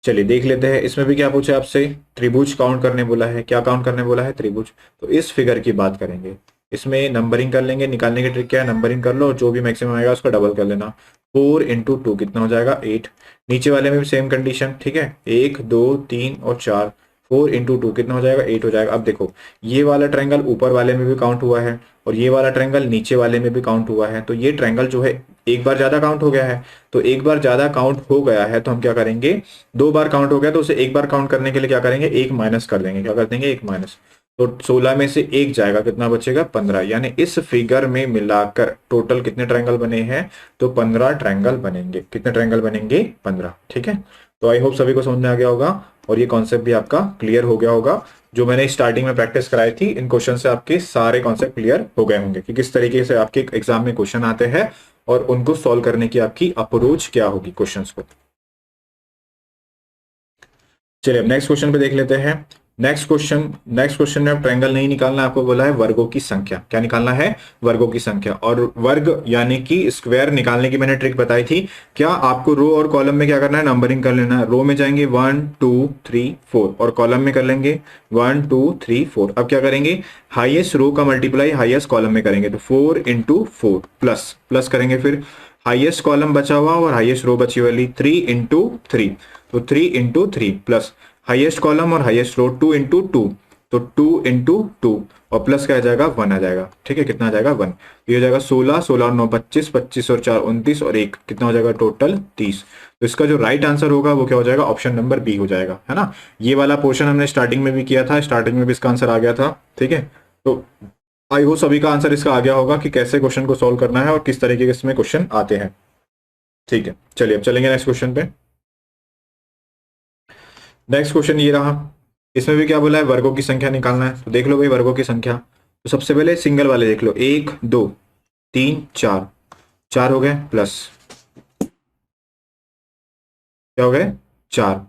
चलिए देख लेते हैं। इसमें भी क्या पूछा है आपसे, त्रिभुज काउंट करने बोला है। क्या काउंट करने बोला है, त्रिभुज। तो इस फिगर की बात करेंगे। इसमें नंबरिंग कर लेंगे, निकालने की ट्रिक क्या है, नंबरिंग कर लो और जो भी मैक्सिमम आएगा उसका डबल कर लेना। 4 × 2 कितना हो जाएगा, 8। नीचे वाले में भी सेम कंडीशन, ठीक है, 1 2 3 और 4। 4 × 2 कितना हो जाएगा, 8 हो जाएगा। अब देखो ये वाला ट्रायंगल ऊपर वाले में भी काउंट हुआ है और ये वाला ट्रायंगल नीचे वाले में भी काउंट हुआ है। तो ये ट्रायंगल जो है एक बार ज्यादा काउंट हो गया है। तो एक बार ज्यादा काउंट हो गया है तो हम क्या करेंगे, 2 बार काउंट हो गया तो उसे एक बार काउंट करने के लिए क्या करेंगे, एक माइनस कर देंगे। क्या कर देंगे, एक माइनस। तो 16 में से एक जाएगा, कितना बचेगा, 15। यानी इस फिगर में मिलाकर टोटल कितने ट्रायंगल बने हैं, तो 15 ट्रायंगल बनेंगे। कितने ट्रायंगल बनेंगे, 15, ठीक है। तो आई होप सभी को समझ में आ गया होगा और ये कॉन्सेप्ट भी आपका क्लियर हो गया होगा। जो मैंने स्टार्टिंग में प्रैक्टिस कराई थी, इन क्वेश्चन से आपके सारे कॉन्सेप्ट क्लियर हो गए होंगे कि किस तरीके से आपके एग्जाम में क्वेश्चन आते हैं और उनको सॉल्व करने की आपकी अप्रोच क्या होगी क्वेश्चंस को। चलिए अब नेक्स्ट क्वेश्चन पे देख लेते हैं। नेक्स्ट क्वेश्चन में अब ट्रायंगल नहीं निकालना, आपको बोला है वर्गों की संख्या। क्या निकालना है? वर्गों की संख्या। और वर्ग यानी कि स्क्वायर निकालने की मैंने ट्रिक बताई थी। क्या आपको रो और कॉलम में क्या करना है? नंबरिंग कर लेना है। रो में जाएंगे 1 2 3 4 और कॉलम में कर लेंगे 1 2 3 4। अब क्या करेंगे? हाईएस्ट रो का मल्टीप्लाई हाईएस्ट कॉलम में करेंगे, तो 4 इंटू 4 प्लस प्लस करेंगे, फिर हाईएस्ट कॉलम बचा हुआ और हाईएस्ट रो बची वाली 3 इंटू 3, तो 3 इंटू 3 प्लस हाईएस्ट कॉलम और हाईएस्ट रो 2 इंटू 2, तो 2 इंटू 2 और प्लस क्या आ जाएगा? 1 आ जाएगा। ठीक है, कितना आ जाएगा? 1। ये हो जाएगा 16, 16 और 9 25, 25 और 4 29 और 1 कितना हो जाएगा? टोटल 30। तो इसका जो राइट आंसर होगा वो क्या हो जाएगा? ऑप्शन नंबर बी हो जाएगा, है ना। ये वाला पोर्शन हमने स्टार्टिंग में भी किया था, स्टार्टिंग में भी इसका आंसर आ गया था। ठीक है, तो आई होप सभी का आंसर इसका आ गया होगा कि कैसे क्वेश्चन को सॉल्व करना है और किस तरीके के इसमें क्वेश्चन आते हैं। ठीक है, चलिए अब चलेंगे नेक्स्ट क्वेश्चन पे। नेक्स्ट क्वेश्चन ये रहा। इसमें भी क्या बोला है? वर्गों की संख्या निकालना है। तो देख लो भाई वर्गों की संख्या। तो सबसे पहले सिंगल वाले देख लो, 1 2 3 4, 4 हो गए, प्लस क्या हो गए? 4।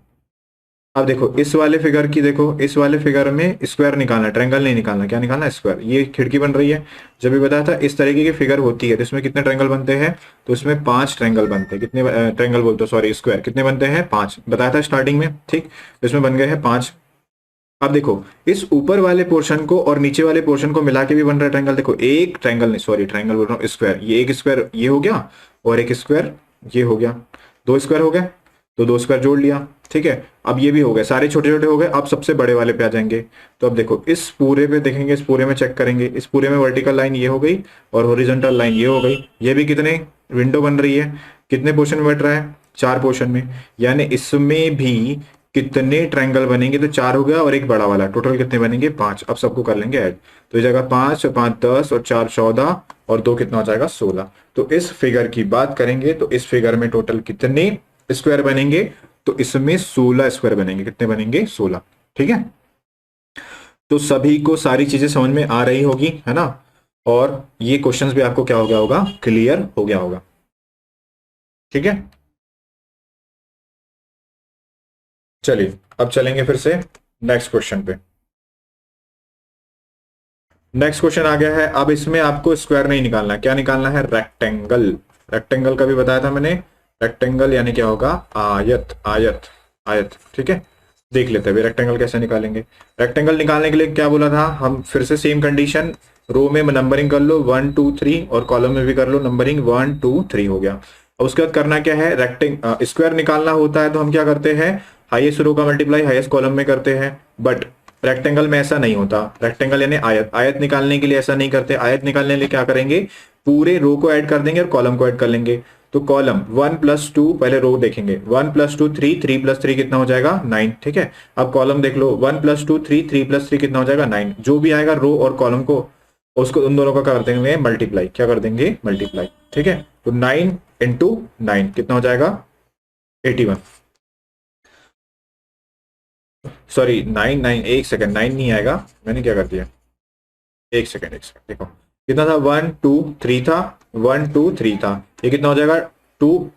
अब देखो इस वाले फिगर की, देखो इस वाले फिगर में स्क्वायर निकालना है, ट्रायंगल नहीं निकालना। क्या निकालना है? स्क्वायर। ये खिड़की बन रही है, जब भी बताया था इस तरीके की फिगर होती है तो इसमें कितने ट्रायंगल बनते हैं? तो इसमें 5 ट्रायंगल बनते हैं। कितने ट्रायंगल बोलते हो, सॉरी स्क्वायर कितने बनते हैं? 5 बताया था स्टार्टिंग में। ठीक, तो इसमें बन गए हैं 5। अब देखो इस ऊपर वाले पोर्शन को और नीचे वाले पोर्शन को मिला के भी बन रहा है ट्रायंगल। देखो एक ट्रायंगल नहीं, सॉरी ट्रायंगल बोल रहा हूँ, स्क्वायर। ये एक स्क्वायर ये हो गया और एक स्क्वायर ये हो गया, 2 स्क्वायर हो गए, तो 2 स्क्वायर जोड़ लिया। ठीक है, अब ये भी हो गए, सारे छोटे छोटे हो गए। अब सबसे बड़े वाले पे आ जाएंगे। तो अब देखो इस पूरे पे देखेंगे, इस पूरे में चेक करेंगे, इस पूरे में वर्टिकल लाइन ये हो गई और हॉरिजॉन्टल लाइन ये हो गई। ये भी कितने विंडो बन रही है? कितने पोर्शन में बट रहा है? 4 पोर्शन में। यानी इसमें भी कितने ट्रायंगल बनेंगे? तो 4 हो गया और एक बड़ा वाला, टोटल कितने बनेंगे? 5। अब सबको कर लेंगे ऐड, तो ये जगह 5 और 5 10 और 4 14 और 2 कितना हो जाएगा? 16। तो इस फिगर की बात करेंगे तो इस फिगर में टोटल कितने स्क्वायर बनेंगे? तो इसमें 16 स्क्वायर बनेंगे। कितने बनेंगे? 16। ठीक है, तो सभी को सारी चीजें समझ में आ रही होगी, है ना। और ये क्वेश्चंस भी आपको क्या हो गया होगा? क्लियर हो गया होगा। ठीक है, चलिए अब चलेंगे फिर से नेक्स्ट क्वेश्चन पे। नेक्स्ट क्वेश्चन आ गया है। अब इसमें आपको स्क्वायर नहीं निकालना है, क्या निकालना है? रेक्टेंगल। रेक्टेंगल का भी बताया था मैंने। रेक्टेंगल यानी क्या होगा? आयत, आयत, आयत। ठीक है, देख लेते हैं रेक्टेंगल कैसे निकालेंगे। रेक्टेंगल निकालने के लिए क्या बोला था? हम फिर से सेम कंडीशन, रो में नंबरिंग कर लो 1 2 3 और कॉलम में भी कर लो नंबरिंग 1 2 3 हो गया। और उसके बाद करना क्या है? स्क्वायर निकालना होता है तो हम क्या करते हैं? हाईएस्ट रो का मल्टीप्लाई हाईएस्ट कॉलम में करते हैं। बट रेक्टेंगल में ऐसा नहीं होता। रेक्टेंगल यानी आयत, आयत निकालने के लिए ऐसा नहीं करते। आयत निकालने के लिए क्या करेंगे? पूरे रो को ऐड कर देंगे और कॉलम को ऐड कर लेंगे। तो कॉलम 1 + 2, पहले रो देखेंगे, 1 + 2 3, 3 + 3 कितना हो जाएगा? 9। ठीक है, अब कॉलम देख लो, 1 + 2 3, 3 + 3 कितना हो जाएगा? 9। जो भी आएगा रो और कॉलम को, उसको उन दोनों का कर देंगे मल्टीप्लाई। क्या कर देंगे? मल्टीप्लाई। ठीक है, तो 9 × 9 कितना हो जाएगा? 81। सॉरी 9 9, एक सेकंड, 9 नहीं आएगा, मैंने क्या कर दिया, एक सेकंड देखो कितना था? 1 2 3 था, 1 2 3 था। ये कितना हो जाएगा? 2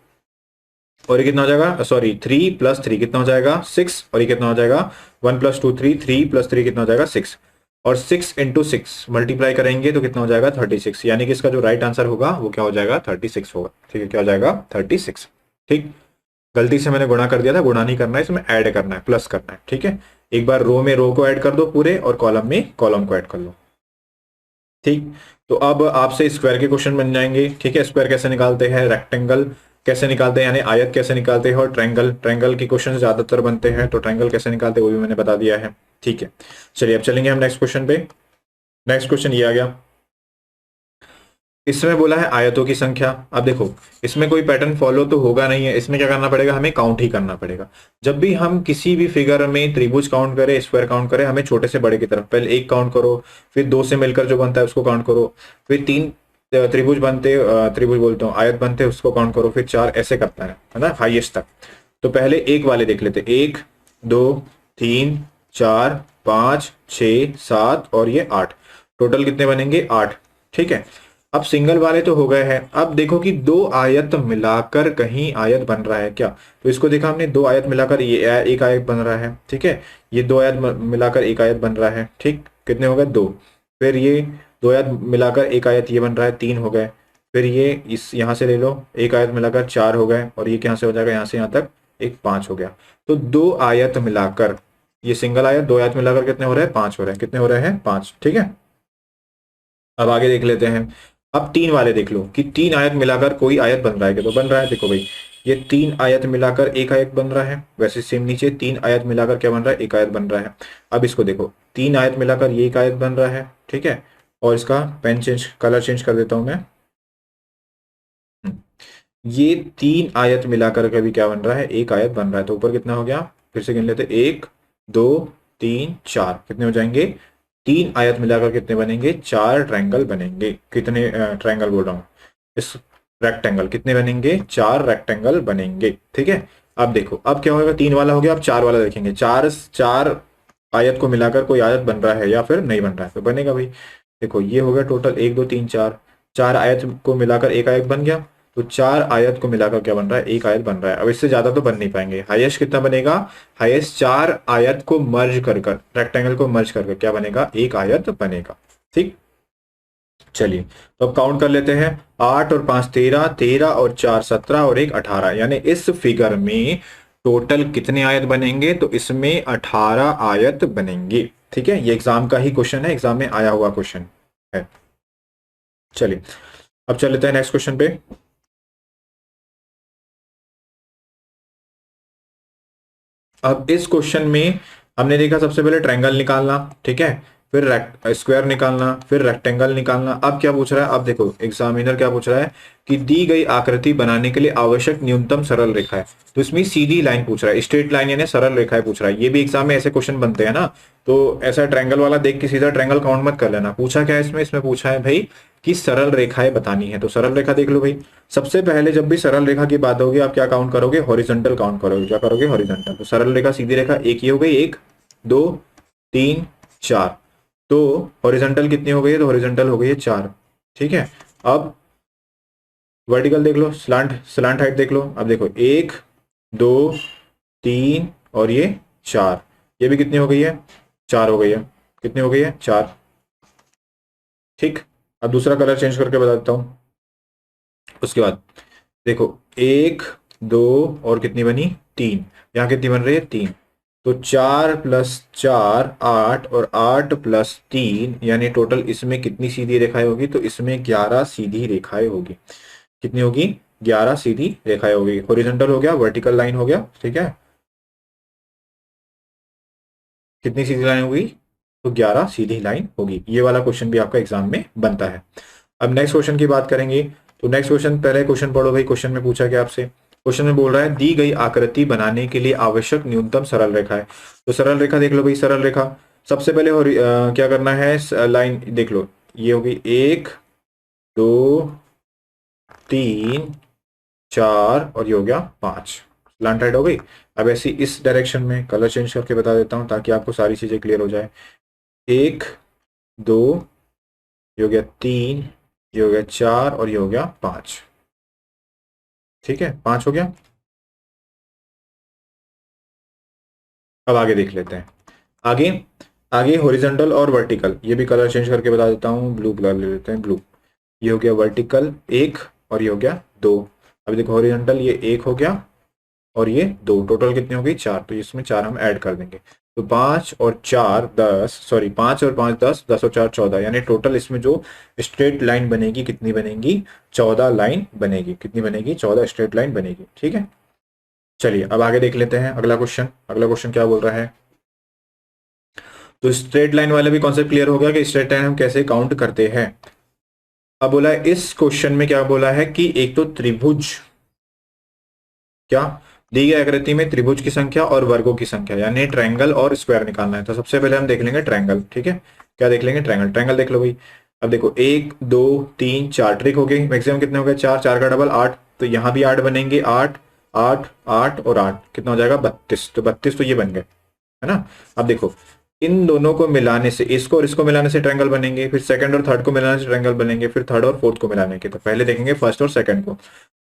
और ये कितना हो जाएगा? सॉरी 3 + 3 कितना हो जाएगा? 6। और ये कितना हो जाएगा? 1 + 2 3, 3 + 3 कितना हो जाएगा? 6। और 6 × 6 मल्टीप्लाई करेंगे तो कितना हो जाएगा? 36। यानी कि इसका जो राइट आंसर होगा वो क्या हो जाएगा? 36 होगा। ठीक है, क्या हो जाएगा? 36। ठीक, गलती से मैंने गुणा कर दिया था, गुणा नहीं करना है, इसमें ऐड करना है, प्लस करना है। ठीक है, एक बार रो में रो को ऐड कर दो पूरे और कॉलम में कॉलम को ऐड कर लो। ठीक, तो अब आपसे स्क्वायर के क्वेश्चन बन जाएंगे। ठीक है, स्क्वायर कैसे निकालते हैं, रेक्टेंगल कैसे निकालते हैं यानी आयत कैसे निकालते हैं, और ट्रायंगल, ट्रायंगल के क्वेश्चन ज्यादातर बनते हैं तो ट्रायंगल कैसे निकालते हैं वो भी मैंने बता दिया है। ठीक है, चलिए अब चलेंगे हम नेक्स्ट क्वेश्चन पे। नेक्स्ट क्वेश्चन ये आ गया, इसमें बोला है आयतों की संख्या। अब देखो इसमें कोई पैटर्न फॉलो तो होगा नहीं है, इसमें क्या करना पड़ेगा? हमें काउंट ही करना पड़ेगा। जब भी हम किसी भी फिगर में त्रिभुज काउंट करें, स्क्वायर काउंट करें, हमें छोटे से बड़े की तरफ पहले 1 काउंट करो, फिर 2 से मिलकर जो बनता है उसको काउंट करो, फिर 3 त्रिभुज बनते, त्रिभुज बोलता हूँ, आयत बनते हैं उसको काउंट करो, फिर 4, ऐसे करता है ना, हाईएस्ट तक। तो पहले एक वाले देख लेते, 1 2 3 4 5 6 7 और ये 8, टोटल कितने बनेंगे? 8। ठीक है, अब सिंगल वाले तो हो गए हैं, अब देखो कि दो आयत मिलाकर कहीं आयत बन रहा है क्या। तो इसको देखा हमने, दो आयत मिलाकर ये एक आयत बन रहा है, ठीक है। ये दो आयत मिलाकर एक आयत बन रहा है, ठीक, कितने हो गए, दो। फिर ये दो आयत मिलाकर एक आयत ये बन रहा है, तीन हो गए। फिर ये इस यहाँ से ले लो, एक आयत मिलाकर चार हो गए, और ये यहाँ से हो जाएगा, यहाँ से यहाँ तक एक पांच हो गया। तो दो आयत मिलाकर, ये सिंगल आयत, दो आयत मिलाकर कितने हो रहे हैं, पांच हो रहे हैं। कितने हो रहे हैं, पांच, ठीक है। अब आगे देख लेते हैं। अब तीन वाले देख लो कि तीन आयत मिलाकर कोई आयत बन रहा है क्या, तो बन रहा है, देखो भाई, ये तीन आयत मिलाकर एक आयत बन रहा है। वैसे सेम नीचे तीन आयत मिलाकर क्या बन रहा है, एक आयत बन रहा है। अब इसको देखो, तीन आयत मिलाकर ये एक आयत बन रहा है, ठीक है। और इसका पेन चेंज, कलर चेंज कर देता हूं मैं। ये तीन आयत मिलाकर कभी क्या बन रहा है, एक आयत बन रहा है। तो ऊपर कितना हो गया, फिर से गिन लेते, एक, दो, तीन, चार, कितने हो जाएंगे, तीन आयत मिलाकर कितने बनेंगे, चार ट्रायंगल बनेंगे। कितने ट्रायंगल बोल रहा हूँ, इस रेक्टेंगल कितने बनेंगे, चार रेक्टेंगल बनेंगे, ठीक है। अब देखो, अब क्या होगा, तीन वाला हो गया, अब चार वाला देखेंगे। चार चार आयत को मिलाकर कोई आयत बन रहा है या फिर नहीं बन रहा है, तो बनेगा भाई। देखो ये हो गया टोटल, एक, दो, तीन, चार, चार आयत को मिलाकर एक आयत बन गया। तो चार आयत को मिलाकर क्या बन रहा है, एक आयत बन रहा है। अब इससे ज्यादा तो बन नहीं पाएंगे, हाईएस्ट कितना बनेगा, हाईएस्ट चार आयत को मर्ज कर कर, रेक्टेंगल को मर्ज कर क्या बनेगा, एक आयत बनेगा, ठीक। चलिए, तो अब काउंट कर लेते हैं। आठ और पांच तेरह, तेरह और चार सत्रह, और एक अठारह, यानी इस फिगर में टोटल कितने आयत बनेंगे, तो इसमें 18 आयत बनेंगे, ठीक है। ये एग्जाम का ही क्वेश्चन है, एग्जाम में आया हुआ क्वेश्चन है। चलिए, अब चल लेते हैं नेक्स्ट क्वेश्चन पे। अब इस क्वेश्चन में हमने देखा सबसे पहले ट्रायंगल निकालना, ठीक है, फिर स्क्वायर निकालना, फिर रेक्टेंगल निकालना। अब क्या पूछ रहा है, अब देखो एग्जामिनर क्या पूछ रहा है कि दी गई आकृति बनाने के लिए आवश्यक न्यूनतम सरल रेखा है। तो इसमें सीधी लाइन पूछ रहा है, स्ट्रेट लाइन यानी सरल रेखाएं पूछ रहा है। ये भी एग्जाम में ऐसे क्वेश्चन बनते हैं ना, तो ऐसा ट्रायंगल वाला देख के सीधा ट्रायंगल काउंट मत कर लेना। पूछा क्या है इसमें, इसमें पूछा है भाई कि सरल रेखाएं बतानी है। तो सरल रेखा देख लो भाई, सबसे पहले जब भी सरल रेखा की बात होगी, आप क्या काउंट करोगे, हॉरिजॉन्टल काउंट करोगे। क्या करोगे, हॉरिजॉन्टल। तो सरल रेखा, सीधी रेखा, एक ही हो गई, एक, दो, तीन, चार। तो हॉरिजॉन्टल कितनी हो गई है, तो हॉरिजॉन्टल हो गई है चार, ठीक है। अब वर्टिकल देख लो, स्लांट, स्लांट हाइट देख लो। अब देखो, एक, दो, तीन, और ये चार, ये भी कितनी हो गई है, चार हो गई है। कितनी हो गई है, चार, ठीक। अब दूसरा कलर चेंज करके बता देता हूं। उसके बाद देखो, एक, दो, और कितनी बनी, तीन। यहाँ कितनी बन रही है, तीन। तो चार प्लस चार आठ, और आठ प्लस तीन, यानी टोटल इसमें कितनी सीधी रेखाएं होगी, तो इसमें 11 सीधी रेखाएं होगी। कितनी होगी, 11 सीधी रेखाएं होगी। हॉरिजॉन्टल हो गया, वर्टिकल लाइन हो गया, ठीक है। कितनी सीधी लाइन होगी, तो 11 सीधी लाइन होगी। ये वाला क्वेश्चन भी आपका एग्जाम में बनता है। अब नेक्स्ट क्वेश्चन की बात करेंगे। तो नेक्स्ट क्वेश्चन, पहले क्वेश्चन पढ़ो भाई। क्वेश्चन में पूछा गया आपसे, क्वेश्चन में बोल रहा है दी गई आकृति बनाने के लिए आवश्यक न्यूनतम सरल रेखा है। तो सरल रेखा देख लो भाई, सरल रेखा सबसे पहले क्या करना है, लाइन देख लो, ये होगी एक, दो, तीन, चार, और ये हो गया पांच। स्लांट राइट हो गई। अब ऐसी इस डायरेक्शन में कलर चेंज करके बता देता हूं ताकि आपको सारी चीजें क्लियर हो जाए। एक, दो, ये हो गया तीन, ये हो गया चार, और ये हो गया पांच, ठीक है, पांच हो गया। अब आगे देख लेते हैं। आगे, आगे हॉरिजॉन्टल और वर्टिकल, ये भी कलर चेंज करके बता देता हूँ। ब्लू कलर ले लेते हैं, ब्लू। ये हो गया वर्टिकल एक, और ये हो गया दो। अभी देखो, हॉरिजॉन्टल ये एक हो गया, और ये दो, टोटल कितनी हो गई, चार। तो इसमें चार हम ऐड कर देंगे। तो पांच और चार दस, सॉरी, पांच और पांच दस, दस और चार 14, यानी टोटल इसमें जो स्ट्रेट लाइन बनेगी कितनी बनेगी, 14 लाइन बनेगी। कितनी बनेगी, 14 स्ट्रेट लाइन बनेगी, ठीक है। चलिए, अब आगे देख लेते हैं अगला क्वेश्चन। अगला क्वेश्चन क्या बोल रहा है, तो स्ट्रेट लाइन वाला भी कॉन्सेप्ट क्लियर हो गया कि स्ट्रेट लाइन हम कैसे काउंट करते हैं। अब बोला है इस क्वेश्चन में, क्या बोला है कि एक तो त्रिभुज, क्या दी गई आकृति में त्रिभुज की संख्या और वर्गों की संख्या, यानी ट्रायंगल और स्क्वायर निकालना है। तो सबसे पहले हम देख लेंगे ट्रायंगल, ठीक है। क्या देख लेंगे, ट्रायंगल। ट्रायंगल देख लो भाई। अब देखो, एक, दो, तीन, चार, ट्रिक हो गई। मैक्सिमम कितने हो गए, चार, चार का डबल आठ। तो यहाँ भी आठ बनेंगे, आठ, आठ, आठ, और आठ, कितना हो जाएगा, 32। तो 32 तो ये बन गए, है ना। अब देखो, इन दोनों को मिलाने से, इसको और इसको मिलाने से ट्रायंगल बनेंगे, फिर सेकंड और थर्ड को मिलाने से ट्रायंगल बनेंगे, फिर थर्ड और फोर्थ को मिलाने के। तो पहले देखेंगे फर्स्ट और सेकंड को।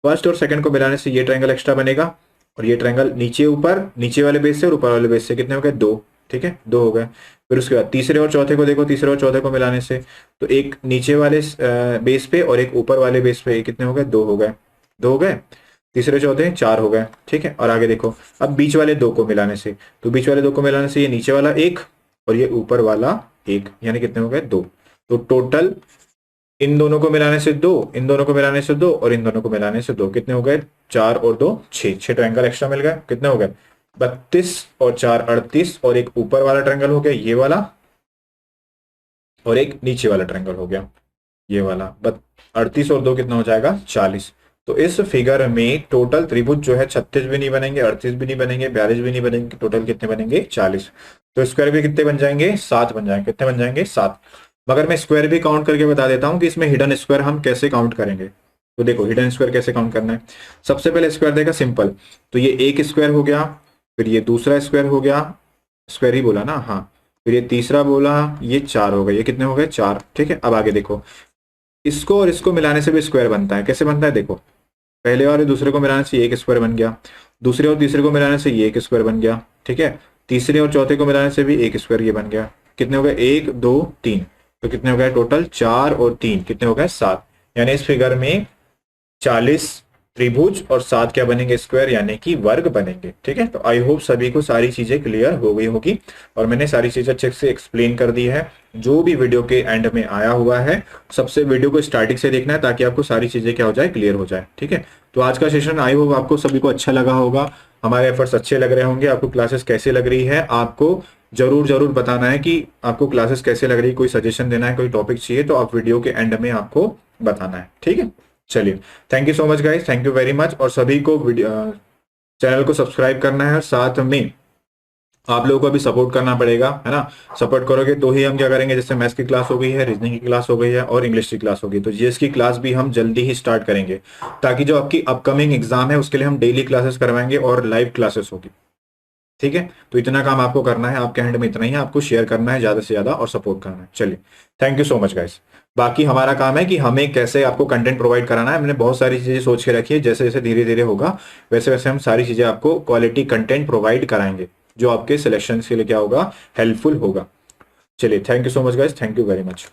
फर्स्ट और सेकंड को मिलाने से ये ट्रायंगल एक्स्ट्रा बनेगा, और ये ट्रायंगल नीचे ऊपर, नीचे वाले बेस से और ऊपर वाले बेस से कितने हो गए, दो। ठीक है, दो हो गए। फिर उसके बाद तीसरे और चौथे को देखो, तीसरे और चौथे को मिलाने से तो एक नीचे वाले बेस पे और एक ऊपर वाले बेस पे, कितने हो गए, दो हो गए। दो हो गए, तीसरे चौथे चार हो गए। ठीक है, और आगे देखो, अब बीच वाले दो को मिलाने से, तो बीच वाले दो को मिलाने से ये नीचे वाला एक और ये ऊपर वाला एक, यानी कितने हो गए, दो। तो टोटल इन दोनों को मिलाने से दो, इन दोनों को मिलाने से दो और इन दोनों को मिलाने से दो, कितने हो गए, चार और दो छह, छह ट्रायंगल एक्स्ट्रा मिल गए। कितने हो गए, 32 और चार 38, और एक ऊपर वाला ट्रायंगल हो गया ये वाला, और एक नीचे वाला ट्रायंगल हो गया ये वाला। 38 और दो कितना हो जाएगा, 40। तो इस फिगर में टोटल त्रिभुज जो है 36 भी नहीं बनेंगे, 38 भी नहीं बनेंगे, 42 भी नहीं बनेंगे, टोटल कितने बनेंगे, 40। तो स्क्वायर भी कितने बन जाएंगे, 7 बन जाएंगे। कितने बन जाएंगे, 7। मगर मैं स्क्वायर भी काउंट करके बता देता हूं कि इसमें हिडन स्क्वायर हम कैसे काउंट करेंगे। तो देखो हिडन स्क्वायर कैसे काउंट करना है। सबसे पहले स्क्वायर देखा, सिंपल। तो ये एक स्क्वायर हो गया, फिर ये दूसरा स्क्वायर हो गया, स्क्वायर ही बोला ना, हाँ। फिर ये तीसरा बोला, ये चार हो गए, ये कितने हो गए, चार। ठीक है, अब आगे देखो, इसको और इसको मिलाने से भी स्क्वायर बनता है। कैसे बनता है, देखो, पहले और दूसरे को मिलाने से ये एक स्क्वायर बन गया, दूसरे और तीसरे को मिलाने से ये एक स्क्वायर बन गया। ठीक है, तीसरे और चौथे को मिलाने से भी एक स्क्वायर ये बन गया। कितने हो गए, एक दो तीन, तो कितने हो गए टोटल, चार और तीन, कितने हो गए, 7। यानी इस फिगर में 40 त्रिभुज और 7 क्या बनेंगे, स्क्वायर, यानी कि वर्ग बनेंगे। ठीक है, तो आई होप सभी को सारी चीजें क्लियर हो गई होगी, और मैंने सारी चीजें अच्छे से एक्सप्लेन कर दी है। जो भी वीडियो के एंड में आया हुआ है, सबसे वीडियो को स्टार्टिंग से देखना है, ताकि आपको सारी चीजें क्या हो जाए, क्लियर हो जाए। ठीक है, तो आज का सेशन आई होप आपको सभी को अच्छा लगा होगा, हमारे एफर्ट्स अच्छे लग रहे होंगे। आपको क्लासेस कैसे लग रही है, आपको जरूर जरूर बताना है कि आपको क्लासेस कैसे लग रही है। कोई सजेशन देना है, कोई टॉपिक चाहिए, तो आप वीडियो के एंड में आपको बताना है। ठीक है, चलिए, thank you so much guys, thank you very much. और सभी को चैनल को सब्सक्राइब करना है, साथ में आप लोगों को भी सपोर्ट करना पड़ेगा, है ना। सपोर्ट करोगे तो ही हम क्या करेंगे, जैसे मैथ्स की क्लास हो गई है, रीजनिंग की क्लास हो गई है, और इंग्लिश की क्लास होगी, तो जीएस की क्लास भी हम जल्दी ही स्टार्ट करेंगे, ताकि जो आपकी अपकमिंग एग्जाम है उसके लिए हम डेली क्लासेस करवाएंगे और लाइव क्लासेस होगी। ठीक है, तो इतना काम आपको करना है, आपके हैंड में इतना ही है, आपको शेयर करना है ज्यादा से ज्यादा और सपोर्ट करना है। चलिए, thank you so much guys. बाकी हमारा काम है कि हमें कैसे आपको कंटेंट प्रोवाइड कराना है। मैंने बहुत सारी चीजें सोच के रखी है, जैसे जैसे धीरे धीरे होगा वैसे वैसे हम सारी चीजें आपको क्वालिटी कंटेंट प्रोवाइड कराएंगे, जो आपके सिलेक्शन के लिए क्या होगा, हेल्पफुल होगा। चलिए, thank you so much guys, thank you very much.